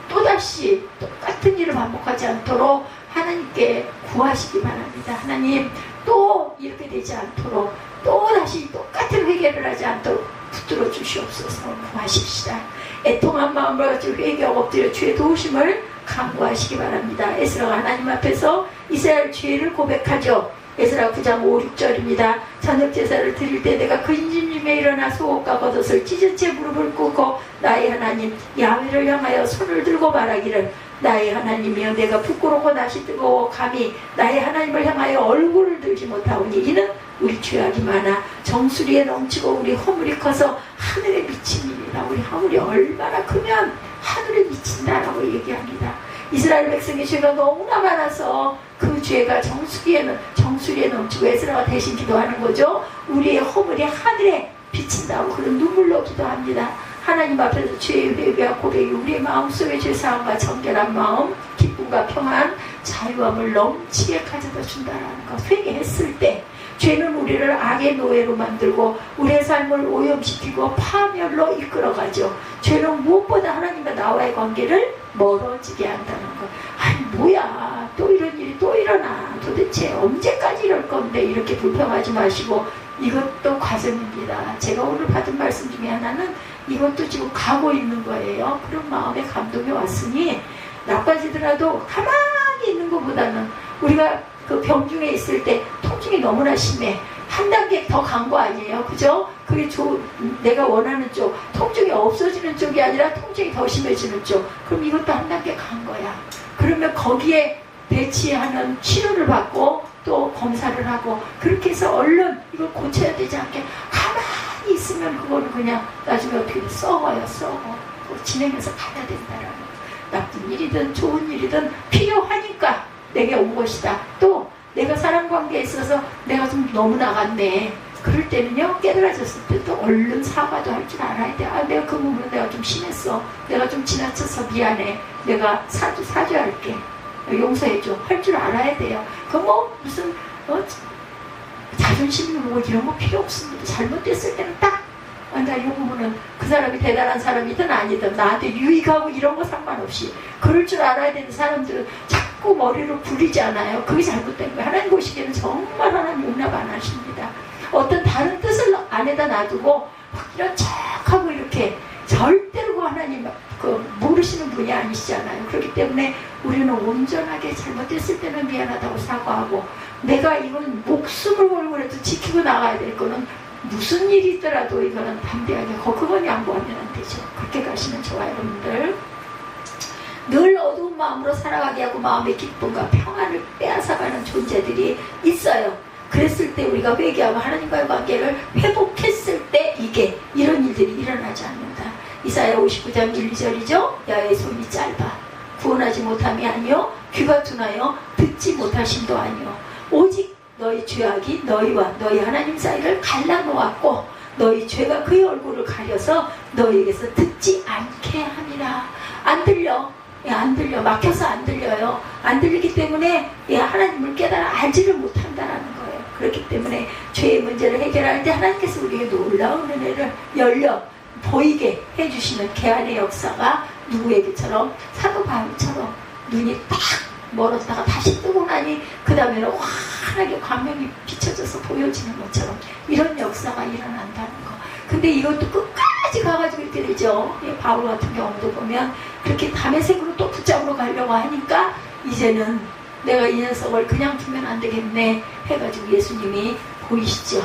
또다시 똑같은 일을 반복하지 않도록 하나님께 구하시기 바랍니다. 하나님, 또 이렇게 되지 않도록, 또다시 똑같은 회개를 하지 않도록 붙들어 주시옵소서. 구하십시다. 애통한 마음으로 가지고 회개하고 엎드려 주의 도우심을 간구하시기 바랍니다. 에스라가 하나님 앞에서 이스라엘 죄를 고백하죠. 에스라 9장 5, 6절입니다. 저녁 제사를 드릴 때 내가 근심심에 일어나 속옷과 겉옷을 찢은 채 무릎을 꿇고 나의 하나님 야훼를 향하여 손을 들고 말하기를, 나의 하나님이여, 내가 부끄러워 낯이 뜨거워 감히 나의 하나님을 향하여 얼굴을 들지 못하오니 이는 우리 죄악이 많아 정수리에 넘치고 우리 허물이 커서 하늘에 미치니라. 우리 허물이 얼마나 크면 하늘에 미친다라고 얘기합니다. 이스라엘 백성의 죄가 너무나 많아서 그 죄가 정수리에 넘치고 에스라가 대신 기도하는 거죠. 우리의 허물이 하늘에 비친다고 그런 눈물로 기도합니다. 하나님 앞에서 죄의 회개와 고백이 우리의 마음속의 죄사함과 정결한 마음, 기쁨과 평안, 자유함을 넘치게 가져다 준다는 것. 회개했을 때 죄는 우리를 악의 노예로 만들고 우리의 삶을 오염시키고 파멸로 이끌어가죠. 죄는 무엇보다 하나님과 나와의 관계를 멀어지게 한다는 것. 아니 뭐야, 또 이런 일이 또 일어나, 도대체 언제까지 이럴 건데, 이렇게 불평하지 마시고, 이것도 과정입니다. 제가 오늘 받은 말씀 중에 하나는 이것도 지금 가고 있는 거예요. 그런 마음에 감동이 왔으니 나빠지더라도 가만히 있는 것보다는, 우리가 그 병중에 있을 때 통증이 너무나 심해. 한 단계 더 간 거 아니에요, 그죠? 그게 내가 원하는 쪽, 통증이 없어지는 쪽이 아니라 통증이 더 심해지는 쪽. 그럼 이것도 한 단계 간 거야. 그러면 거기에 배치하는 치료를 받고 또 검사를 하고, 그렇게 해서 얼른 이걸 고쳐야 되지 않게 가만히 있으면 그거는 그냥 나중에 어떻게 썩어요. 진행해서 가야 된다라는 거. 나쁜 일이든 좋은 일이든 필요하니까 내게 온 것이다. 또 내가 사람 관계에 있어서 내가 좀 너무 나갔네. 그럴 때는요, 깨달아졌을 때 또 얼른 사과도 할 줄 알아야 돼. 아, 내가 그 부분은 내가 좀 심했어. 내가 좀 지나쳐서 미안해. 내가 사죄할게. 용서해줘. 할 줄 알아야 돼요. 그 뭐 무슨 자존심 누르고 이런 거 필요 없습니다. 잘못됐을 때는 딱 나 이 부분은 그 사람이 대단한 사람이든 아니든 나한테 유익하고 이런 거 상관없이 그럴 줄 알아야 되는 사람들은 자꾸 머리를 굴리지 않아요. 그게 잘못된 거예요. 하나님 보시기에는 정말 하나님 용납 안 하십니다. 어떤 다른 뜻을 안에다 놔두고 이런 척하고 이렇게 절대로 그 하나님 모르시는 분이 아니시잖아요. 그렇기 때문에 우리는 온전하게 잘못됐을 때는 미안하다고 사과하고, 내가 이건 목숨을 걸고라도 지키고 나가야 될 거는 무슨 일이 있더라도 이거는 담대하게 그건 양보하면 안 되죠. 그렇게 가시면 좋아요. 여러분들 늘 어두운 마음으로 살아가게 하고 마음의 기쁨과 평안을 빼앗아가는 존재들이 있어요. 그랬을 때 우리가 회개하고 하나님과의 관계를 회복했을 때 이런 일들이 일어나지 않는다. 이사야 59장 1, 2절이죠. 야의 손이 짧아 구원하지 못함이 아니요 귀가 둔하여 듣지 못하심도 아니요 오직 너희 죄악이 너희와 너희 하나님 사이를 갈라놓았고 너희 죄가 그의 얼굴을 가려서 너희에게서 듣지 않게 함이라. 안 들려. 안 들려. 막혀서 안 들려요. 안 들리기 때문에 하나님을 깨달아 알지를 못한다라는 거예요. 그렇기 때문에 죄의 문제를 해결할 때 하나님께서 우리에게 놀라운 은혜를 열려 보이게 해주시는 개안의 역사가 누구에게처럼 사도 바울처럼 눈이 딱 멀었다가 다시 뜨고 나니 그 다음에는 환하게 광명이 비춰져서 보여지는 것처럼 이런 역사가 일어난다는 거. 근데 이것도 끝까지 가가지고 이렇게 되지 하죠. 바울 같은 경우도 보면 그렇게 다메섹으로 또 붙잡으러 가려고 하니까 이제는 내가 이 녀석을 그냥 두면 안 되겠네 해가지고 예수님이 보이시죠.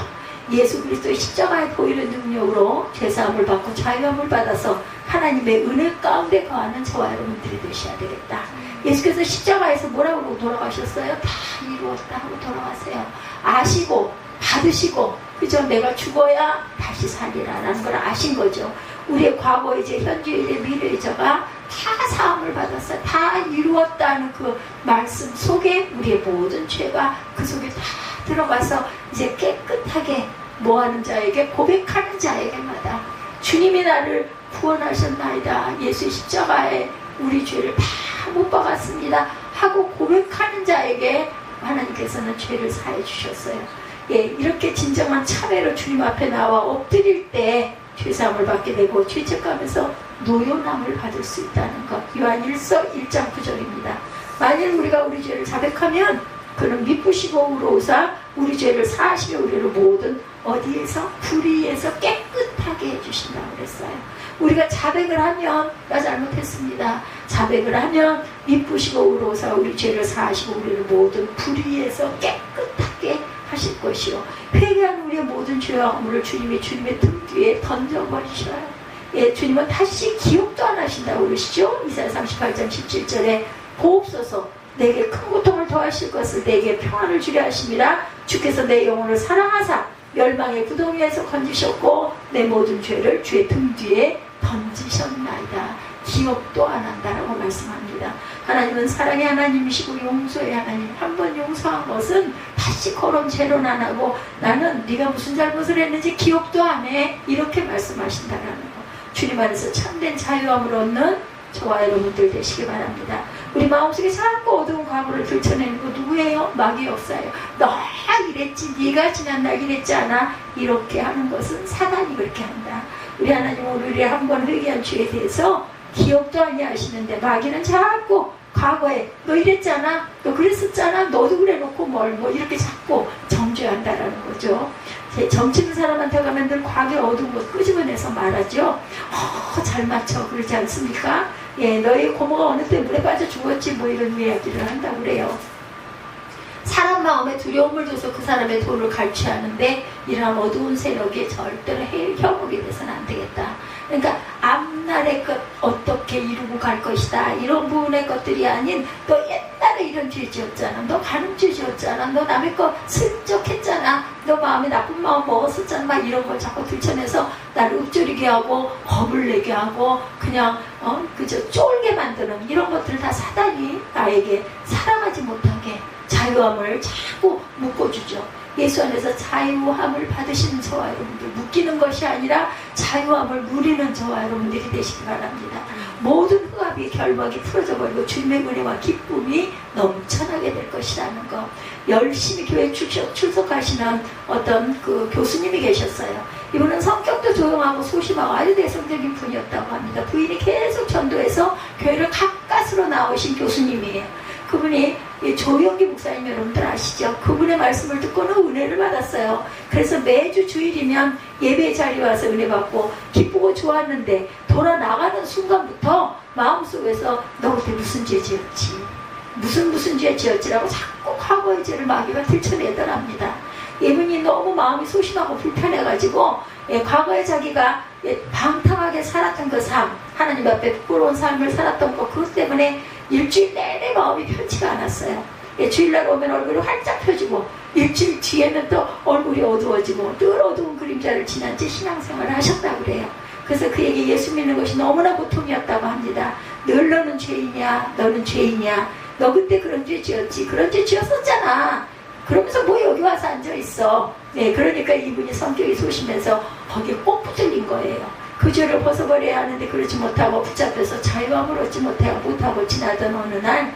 예수 그리스도의 십자가에 보이는 능력으로 죄사함을 받고 자유함을 받아서 하나님의 은혜 가운데 거하는 저와 여러분들이 되셔야 되겠다. 예수께서 십자가에서 뭐라고 돌아가셨어요? 다 이루었다 하고 돌아가세요. 아시고 받으시고 그죠? 내가 죽어야 다시 살리라 라는 걸 아신 거죠. 우리의 과거 이제 현재 이제 미래 이제가 다 사함을 받았어요. 다 이루었다는 그 말씀 속에 우리의 모든 죄가 그 속에 다 들어가서 이제 깨끗하게 뭐하는 자에게 고백하는 자에게마다 주님이 나를 구원하셨나이다. 예수의 십자가에 우리 죄를 다 못 박았습니다 하고 고백하는 자에게 하나님께서는 죄를 사해 주셨어요. 이렇게 진정한 참회로 주님 앞에 나와 엎드릴 때 죄사함을 받게 되고 죄책감에서 노여남을 받을 수 있다는 것. 요한 1서 1장 9절입니다. 만일 우리가 우리 죄를 자백하면 그는 미쁘시고 의로우사 우리 죄를 사하시며 우리를 모든 어디에서? 불의에서 깨끗하게 해주신다고 그랬어요. 우리가 자백을 하면 나 잘못했습니다. 자백을 하면 미쁘시고 의로우사 우리 죄를 사하시고 우리를 모든 불의에서 깨끗하게 하실 것이요. 회개한 우리의 모든 죄와 허물을 주님의 등 뒤에 던져버리셔요. 주님은 다시 기억도 안 하신다고 그러시죠. 이사야 38장 17절에 보옵소서 내게 큰 고통을 더하실 것을 내게 평안을 주려 하심이라. 주께서 내 영혼을 사랑하사 멸망의 구덩이에서 건지셨고 내 모든 죄를 주의 등 뒤에 던지셨나이다. 기억도 안 한다라고 말씀합니다. 하나님은 사랑의 하나님이시고 용서의 하나님. 한 번 용서한 것은 다시 그런 죄로는 안 하고 나는 네가 무슨 잘못을 했는지 기억도 안 해. 이렇게 말씀하신다라는 거. 주님 안에서 참된 자유함을 얻는 저와 여러분들 되시기 바랍니다. 우리 마음속에 자꾸 어두운 과거를 들춰내는 거 누구예요? 마귀의 역사예요. 너 이랬지, 네가 지난날 이랬지 않아? 이렇게 하는 것은 사단이 그렇게 한다. 우리 하나님은 우리의 한번 회개한 죄에 대해서 기억도 아니하시는데 마귀는 자꾸 과거에 너 이랬잖아, 너 그랬었잖아, 너도 그래 놓고 뭐 이렇게 자꾸 정죄한다라는 거죠. 정치는 사람한테 가면 늘 과거의 어두운 것 끄집어내서 말하죠. 잘 맞춰 그러지 않습니까? 너희 고모가 어느 때 물에 빠져 죽었지 뭐 이런 이야기를 한다고 그래요. 사람 마음에 두려움을 줘서 그 사람의 돈을 갈취하는데 이러한 어두운 세력이 절대로 현혹이 돼서는 안 되겠다. 그러니까 앞날의 것 어떻게 이루고 갈 것이다 이런 부분의 것들이 아닌 너 옛날에 이런 죄 지었잖아, 너 간음죄 지었잖아, 너 남의 거 슬쩍 했잖아, 너 마음에 나쁜 마음 먹었었잖아, 막 이런 걸 자꾸 들춰내서 나를 읊조리게 하고 겁을 내게 하고 그냥 그저 쫄게 만드는 이런 것들을 다 사단이 나에게 살아가지 못하게 자유함을 자꾸 묶어주죠. 예수 안에서 자유함을 받으시는 저와 여러분들, 묶이는 것이 아니라 자유함을 누리는 저와 여러분들이 되시기 바랍니다. 모든 흑암이 결박이 풀어져 버리고 주님의 은혜와 기쁨이 넘쳐나게 될 것이라는 것. 열심히 교회 출석하시는 어떤 그 교수님이 계셨어요. 이분은 성격도 조용하고 소심하고 아주 내성적인 분이었다고 합니다. 부인이 계속 전도해서 교회를 가까스로 나오신 교수님이에요. 그분이 조영기 목사님 여러분들 아시죠? 그분의 말씀을 듣고는 은혜를 받았어요. 그래서 매주 주일이면 예배 자리에 와서 은혜 받고 기쁘고 좋았는데 돌아나가는 순간부터 마음속에서 너 그때 무슨 죄 지었지? 무슨 죄 지었지라고 자꾸 과거의 죄를 마귀가 들춰내더랍니다. 이분이 너무 마음이 소심하고 불편해가지고 과거에 자기가 방탕하게 살았던 그 삶, 하나님 앞에 부끄러운 삶을 살았던 것, 그것 때문에 일주일 내내 마음이 편치가 않았어요. 주일날 오면 얼굴이 활짝 펴지고 일주일 뒤에는 또 얼굴이 어두워지고 늘 어두운 그림자를 지난 채 신앙생활을 하셨다고 그래요. 그래서 그에게 예수 믿는 것이 너무나 고통이었다고 합니다. 늘 너는 죄이냐, 너는 죄이냐, 너 그때 그런 죄 지었지, 그런 죄 지었었잖아, 그러면서 뭐 여기 와서 앉아있어. 그러니까 이분이 성격이 소심해서 거기에 꼭 붙들린 거예요. 그 죄를 벗어버려야 하는데 그러지 못하고 붙잡혀서 자유함을 얻지 못하고 지나던 어느 날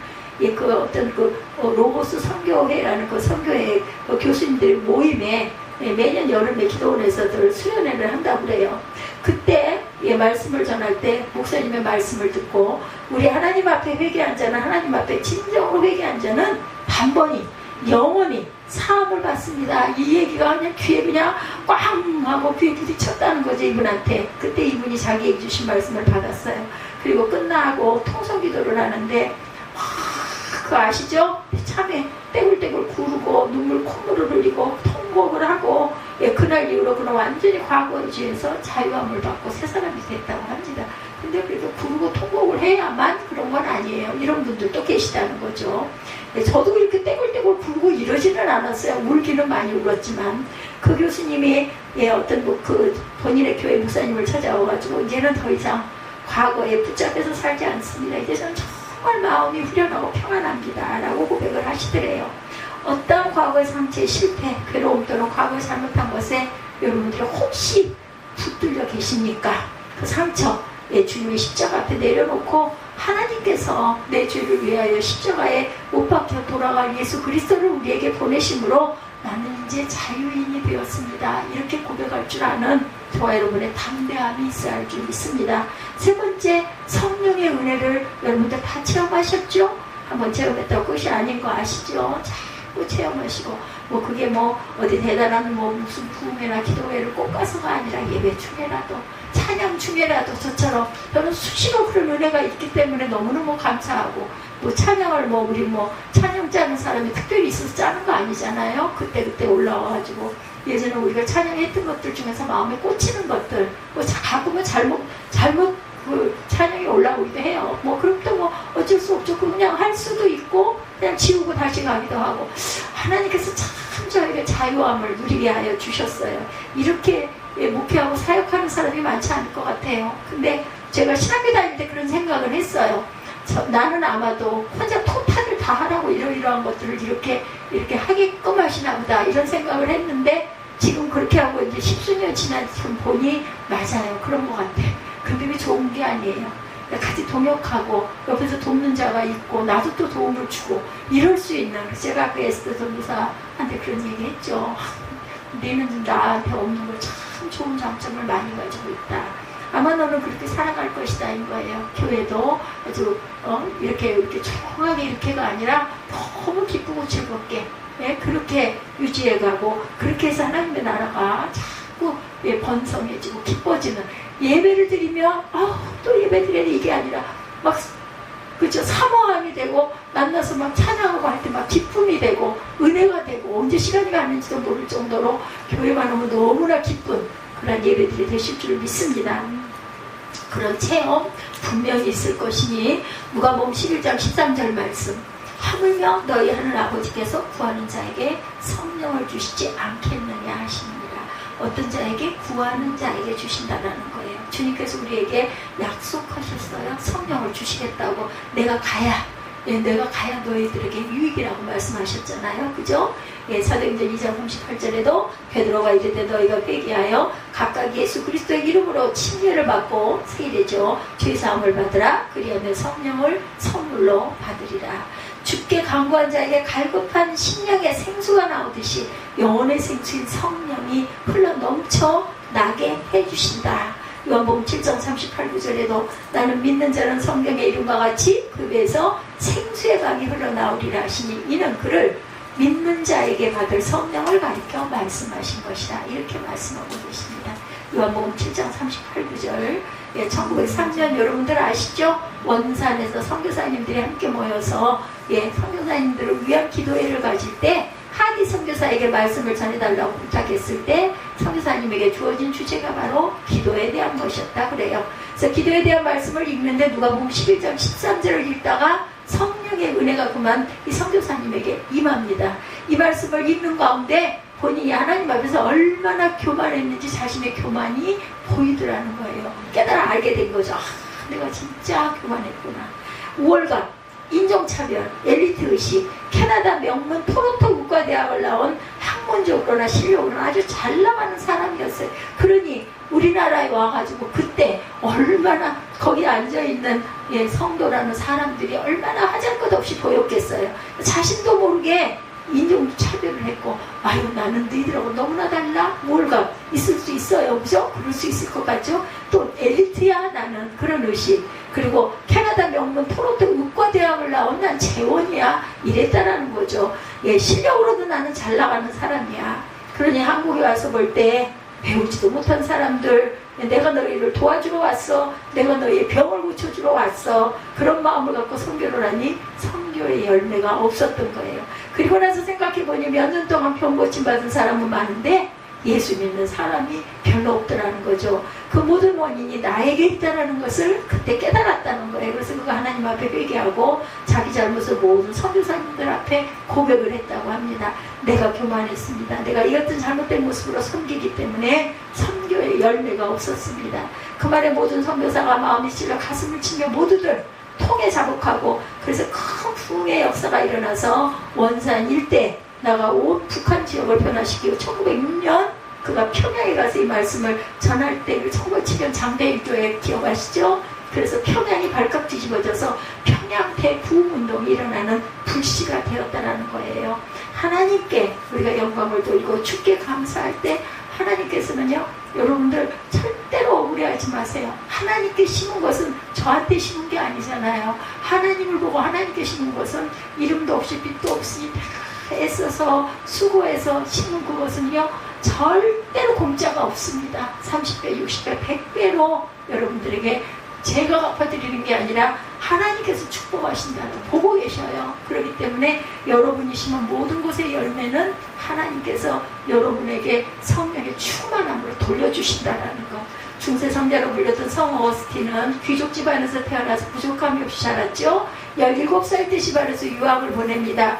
그 어떤 그 로고스 선교회라는 그 선교회 그 교수님들 모임에 매년 여름에 기도원에서들 수련회를 한다고 그래요. 그때 말씀을 전할 때 목사님의 말씀을 듣고 우리 하나님 앞에 회개한 자는, 하나님 앞에 진정으로 회개한 자는 단번이 영원히 사함을 받습니다. 이 얘기가 그냥 귀에 그냥 꽝 하고 귀에 부딪혔다는 거죠, 이분한테. 그때 이분이 자기에게 주신 말씀을 받았어요. 그리고 끝나고 통성기도를 하는데 그거 아시죠? 참에 떼굴떼굴 구르고 눈물 콧물을 흘리고 통곡을 하고, 예, 그날 이후로 그는 완전히 과거주에서 자유함을 받고 새 사람이 됐다고 합니다. 근데 그래도 구르고 통곡을 해야만 그런 건 아니에요. 이런 분들도 계시다는 거죠. 예, 저도 이렇게 떼굴떼굴 구르고 이러지는 않았어요. 울기는 많이 울었지만 그 교수님이, 예, 어떤 그 본인의 교회 목사님을 찾아와가지고 이제는 더 이상 과거에 붙잡혀서 살지 않습니다. 이제 저는 정말 마음이 후련하고 평안합니다 라고 고백을 하시더래요. 어떤 과거의 상처의 실패, 괴로움 또는 과거에 잘못한 것에 여러분들이 혹시 붙들려 계십니까? 그 상처, 예, 주님의 십자가 앞에 내려놓고 하나님께서 내 죄를 위하여 십자가에 못 박혀 돌아갈 예수 그리스도를 우리에게 보내심으로 나는 이제 자유인이 되었습니다. 이렇게 고백할 줄 아는 저와 여러분의 담대함이 있어야 할 줄 믿습니다. 세 번째, 성령의 은혜를 여러분들 다 체험하셨죠? 한번 체험했다고 끝이 아닌 거 아시죠? 자꾸 체험하시고, 뭐 그게 뭐 어디 대단한 뭐 무슨 부흥회나 기도회를 꼭 가서가 아니라 예배 중에라도, 찬양 중에라도 저처럼 저는 수시로 그런 은혜가 있기 때문에 너무너무 감사하고, 뭐 찬양을 뭐 우리 뭐 찬양 짜는 사람이 특별히 있어서 짜는 거 아니잖아요. 그때 올라와가지고 예전에 우리가 찬양했던 것들 중에서 마음에 꽂히는 것들, 뭐 가끔은 잘못 그 찬양이 올라오기도 해요. 뭐 그럼 또 뭐 어쩔 수 없죠. 그냥 할 수도 있고 그냥 지우고 다시 가기도 하고, 하나님께서 참 저에게 자유함을 누리게 하여 주셨어요. 이렇게, 예, 목회하고 사역하는 사람이 많지 않을 것 같아요. 근데 제가 신학교 다닐 때 그런 생각을 했어요. 나는 아마도 혼자 토탈을 다 하라고 이러이러한 것들을 이렇게 하게끔 하시나 보다, 이런 생각을 했는데 지금 그렇게 하고 이제 십수년 지난 지금 보니 맞아요. 그런 것 같아. 근데 왜 좋은 게 아니에요. 같이 동역하고 옆에서 돕는 자가 있고 나도 또 도움을 주고 이럴 수 있는, 제가 그 에스더 전도사한테 그런 얘기 했죠. 너는 나한테 없는 걸 참 좋은 장점을 많이 가지고 있다. 아마 너는 그렇게 살아갈 것이다 인 거예요. 교회도 아주 이렇게 조용하게 이렇게가 아니라 너무 기쁘고 즐겁게, 예, 그렇게 유지해가고, 그렇게 해서 하나님의 나라가 자꾸, 예, 번성해지고 기뻐지는, 예배를 드리면 또 예배 드려야 돼, 이게 아니라 막 그죠, 사모함이 되고 만나서 막 찬양하고 할 때 막 기쁨이 되고 은혜가 되고 언제 시간이 가는지도 모를 정도로 교회만 오면 너무나 기쁜 그런 예배들이 되실 줄 믿습니다. 그런 체험 분명히 있을 것이니 누가복음 11장 13절 말씀, 하물며 너희 하늘 아버지께서 구하는 자에게 성령을 주시지 않겠느냐 하십니다. 어떤 자에게? 구하는 자에게 주신다라는 거예요. 주님께서 우리에게 약속하셨어요. 성령을 주시겠다고. 내가 가야 너희들에게 유익이라고 말씀하셨잖아요. 그죠? 예, 사도행전 2장 38절에도 베드로가 이르되 너희가 회개하여 각각 예수 그리스도의 이름으로 침례를 받고 세례죠. 죄사함을 받으라. 그리하면 성령을 선물로 받으리라. 주께 간구한 자에게 갈급한 심령의 생수가 나오듯이 영혼의 생수인 성령이 흘러 넘쳐 나게 해주신다. 요한복음 7장 38구절에도 나는 믿는 자는 성령의 이름과 같이 그 배에서 생수의 강이 흘러나오리라 하시니 이는 그를 믿는 자에게 받을 성령을 가리켜 말씀하신 것이다. 이렇게 말씀하고 계십니다. 요한복음 7장 38구절. 예, 1903년 여러분들 아시죠? 원산에서 선교사님들이 함께 모여서, 예, 선교사님들을 위한 기도회를 가질 때 하디 선교사에게 말씀을 전해달라고 부탁했을 때 선교사님에게 주어진 주제가 바로 기도에 대한 것이었다 그래요. 그래서 기도에 대한 말씀을 읽는데 누가복음 11장 13절을 읽다가 성령의 은혜가 그만 이 선교사님에게 임합니다. 이 말씀을 읽는 가운데 본인이 하나님 앞에서 얼마나 교만했는지 자신의 교만이 보이더라는 거예요. 깨달아 알게 된 거죠. 내가 진짜 교만했구나. 우월감, 인종차별, 엘리트의식, 캐나다 명문 토론토 국가대학을 나온 학문적으로나 실력으로는 아주 잘 나가는 사람이었어요. 그러니 우리나라에 와가지고 그때 얼마나 거기 앉아있는, 예, 성도라는 사람들이 얼마나 하잘것없이 보였겠어요. 자신도 모르게 인종차별을 했고, 아유 나는 너희들하고 너무나 달라? 뭘가 있을 수 있어요. 그죠? 그럴 수 있을 것 같죠? 또 엘리트야 나는, 그런 의식. 그리고 캐나다 명문 토론토 의과대학을 나온 난 재원이야 이랬다라는 거죠. 예, 실력으로도 나는 잘 나가는 사람이야. 그러니 한국에 와서 볼 때 배우지도 못한 사람들, 내가 너희를 도와주러 왔어, 내가 너희의 병을 고쳐주러 왔어, 그런 마음을 갖고 선교를 하니 선교의 열매가 없었던 거예요. 그리고 나서 생각해보니 몇 년 동안 병 고침 받은 사람은 많은데 예수 믿는 사람이 별로 없더라는 거죠. 그 모든 원인이 나에게 있다는 것을 그때 깨달았다는 거예요. 그래서 그가 하나님 앞에 회개하고 자기 잘못을 모든 선교사님들 앞에 고백을 했다고 합니다. 내가 교만했습니다. 내가 이것든 잘못된 모습으로 섬기기 때문에 선교의 열매가 없었습니다. 그 말에 모든 선교사가 마음이 찔러 가슴을 치며 모두들 통에 자복하고, 그래서 큰 부흥의 역사가 일어나서 원산 일대 나가 온 북한 지역을 변화시키고 1906년 그가 평양에 가서 이 말씀을 전할 때 1907년 장대일교회 기억하시죠? 그래서 평양이 발칵 뒤집어져서 평양 대부흥운동이 일어나는 불씨가 되었다는 거예요. 하나님께 우리가 영광을 돌리고 주께 감사할 때 하나님께서는요, 여러분들 절대로 억울해하지 마세요. 하나님께 심은 것은 저한테 심은 게 아니잖아요. 하나님을 보고 하나님께 심은 것은 이름도 없이 빛도 없이 애써서 수고해서 심은 그것은요 절대로 공짜가 없습니다. 30배, 60배, 100배로 여러분들에게 제가 갚아드리는 게 아니라 하나님께서 축복하신다는 보고 계셔요. 그렇기 때문에 여러분이 심은 모든 곳의 열매는 하나님께서 여러분에게 성령의 충만함으로 돌려주신다는 것. 중세 성자로 불렸던 성 어거스틴은 귀족 집안에서 태어나서 부족함이 없이 자랐죠. 17살 때 집안에서 유학을 보냅니다.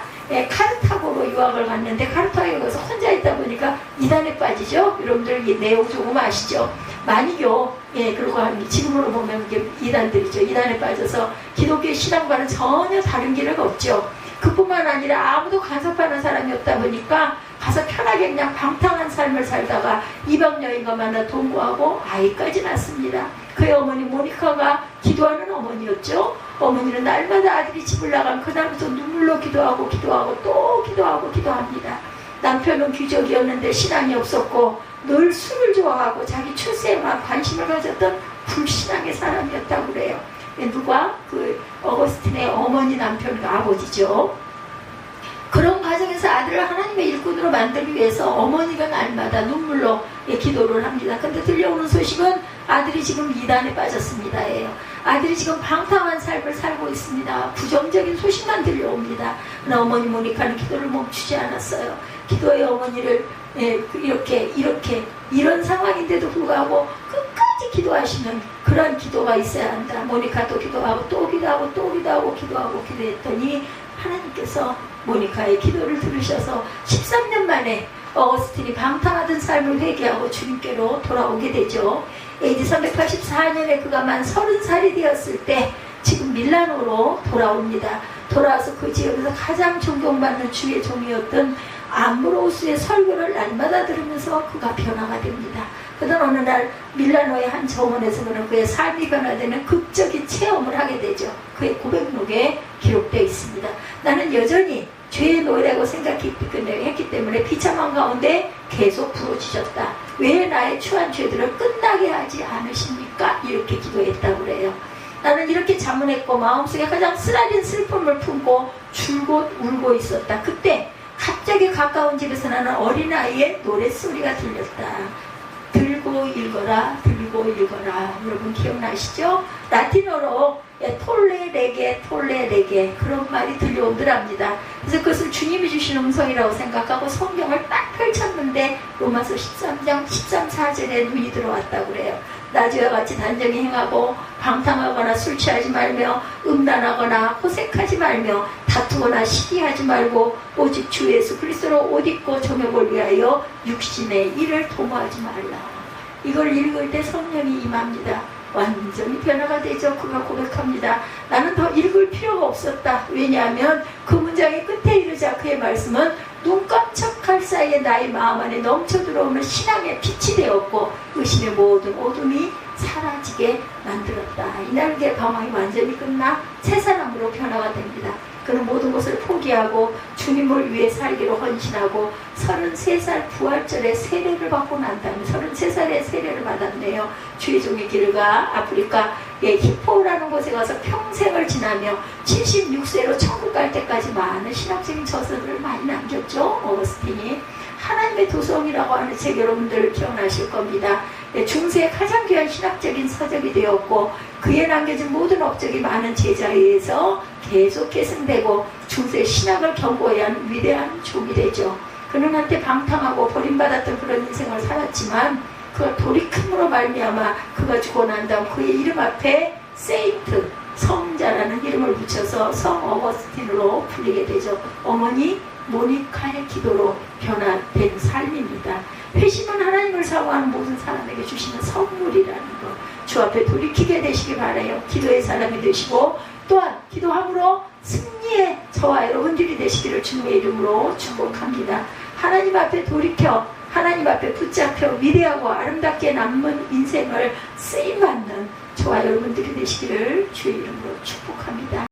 카르타고로 유학을 갔는데 카르타고에 가서 혼자 있다 보니까 이단에 빠지죠. 여러분들 이 내용 조금 아시죠? 만이교, 그리고 지금으로 보면 이게 이단들이죠. 이단에 빠져서 기독교 신앙과는 전혀 다른 길을 걷죠. 그뿐만 아니라 아무도 간섭하는 사람이 없다 보니까 가서 편하게 그냥 방탕한 삶을 살다가 이방 여인과 만나 동거하고 아이까지 낳습니다. 그의 어머니 모니카가 기도하는 어머니였죠. 어머니는 날마다 아들이 집을 나가면 그날부터 눈물로 기도하고 또 기도합니다. 남편은 귀족이었는데 신앙이 없었고 늘 술을 좋아하고 자기 출세에만 관심을 가졌던 불신앙의 사람이었다고 그래요. 누가? 그 어거스틴의 어머니 남편과 아버지죠. 그런 과정에서 아들을 하나님의 일꾼으로 만들기 위해서 어머니가 날마다 눈물로 기도를 합니다. 근데 들려오는 소식은 아들이 지금 이단에 빠졌습니다예요. 아들이 지금 방탕한 삶을 살고 있습니다. 부정적인 소식만 들려옵니다. 그러나 어머니 모니카는 기도를 멈추지 않았어요. 기도의 어머니를 이런 상황인데도 불구하고 끝까지 기도하시는 그런 기도가 있어야 한다. 모니카도 기도하고 또 기도했더니 하나님께서 모니카의 기도를 들으셔서 13년 만에 어거스틴이 방탕하던 삶을 회개하고 주님께로 돌아오게 되죠. AD 384년에 그가 만 30살이 되었을 때 지금 밀라노로 돌아옵니다. 돌아와서 그 지역에서 가장 존경받는 주의 종이었던 암브로우스의 설교를 날마다 들으면서 그가 변화가 됩니다. 그러던 어느 날 밀라노의 한 정원에서 그는 그의 삶이 변화되는 극적인 체험을 하게 되죠. 그의 고백록에 기록되어 있습니다. 나는 여전히 죄의 노예라고 생각했기 때문에 비참한 가운데 계속 부러지셨다. 왜 나의 추한 죄들을 끝나게 하지 않으십니까? 이렇게 기도했다고 그래요. 나는 이렇게 자문했고 마음속에 가장 쓰라린 슬픔을 품고 줄곧 울고 있었다. 그때 갑자기 가까운 집에서 나는 어린아이의 노랫소리가 들렸다. 들고 읽어라. 여러분 기억나시죠? 라틴어로 톨레레게 그런 말이 들려오더랍니다. 그래서 그것을 주님이 주신 음성이라고 생각하고 성경을 딱 펼쳤는데 로마서 13장 13,14절에 눈이 들어왔다고 그래요. 나주와 같이 단정히 행하고 방탕하거나 술 취하지 말며 음란하거나 호색하지 말며 다투거나 시기하지 말고 오직 주 예수 그리스도로 옷 입고 정욕을 위하여 육신의 일을 도모하지 말라. 이걸 읽을 때 성령이 임합니다. 완전히 변화가 되죠. 그가 고백합니다. 나는 더 읽을 필요가 없었다. 왜냐하면 그 문장의 끝에 이르자 그의 말씀은 눈 깜짝할 사이에 나의 마음 안에 넘쳐 들어오는 신앙의 빛이 되었고 의심의 모든 어둠이 사라지게 만들었다. 이날 그의 방황이 완전히 끝나 새 사람으로 변화가 됩니다. 그는 모든 것을 포기하고 주님을 위해 살기로 헌신하고 33살 부활절에 세례를 받고 난 다음에 33살에 세례를 받았네요. 주의 종의 길을 가 아프리카의 히포라는 곳에 가서 평생을 지나며 76세로 천국 갈 때까지 많은 신학적인 저서들을 많이 남겼죠. 어거스틴이. 하나님의 도성이라고 하는 책 여러분들 기억나실 겁니다. 중세의 가장 귀한 신학적인 서적이 되었고 그에 남겨진 모든 업적이 많은 제자에 의해서 계속 계승되고 중세 신학을 견고해야 하는 위대한 종이 되죠. 그는 한때 방탕하고 버림받았던 그런 인생을 살았지만 그가 돌이킴으로 말미암아 그가 죽고 난 다음 그의 이름 앞에 세인트, 성자라는 이름을 붙여서 성 어거스틴으로 불리게 되죠. 어머니 모니카의 기도로 변화된 삶입니다. 회심은 하나님을 사모하는 모든 사람에게 주시는 선물이라는 것. 주 앞에 돌이키게 되시기 바라요. 기도의 사람이 되시고 또한 기도함으로 승리의 저와 여러분들이 되시기를 주님의 이름으로 축복합니다. 하나님 앞에 돌이켜 하나님 앞에 붙잡혀 위대하고 아름답게 남는 인생을 쓰임받는 저와 여러분들이 되시기를 주의 이름으로 축복합니다.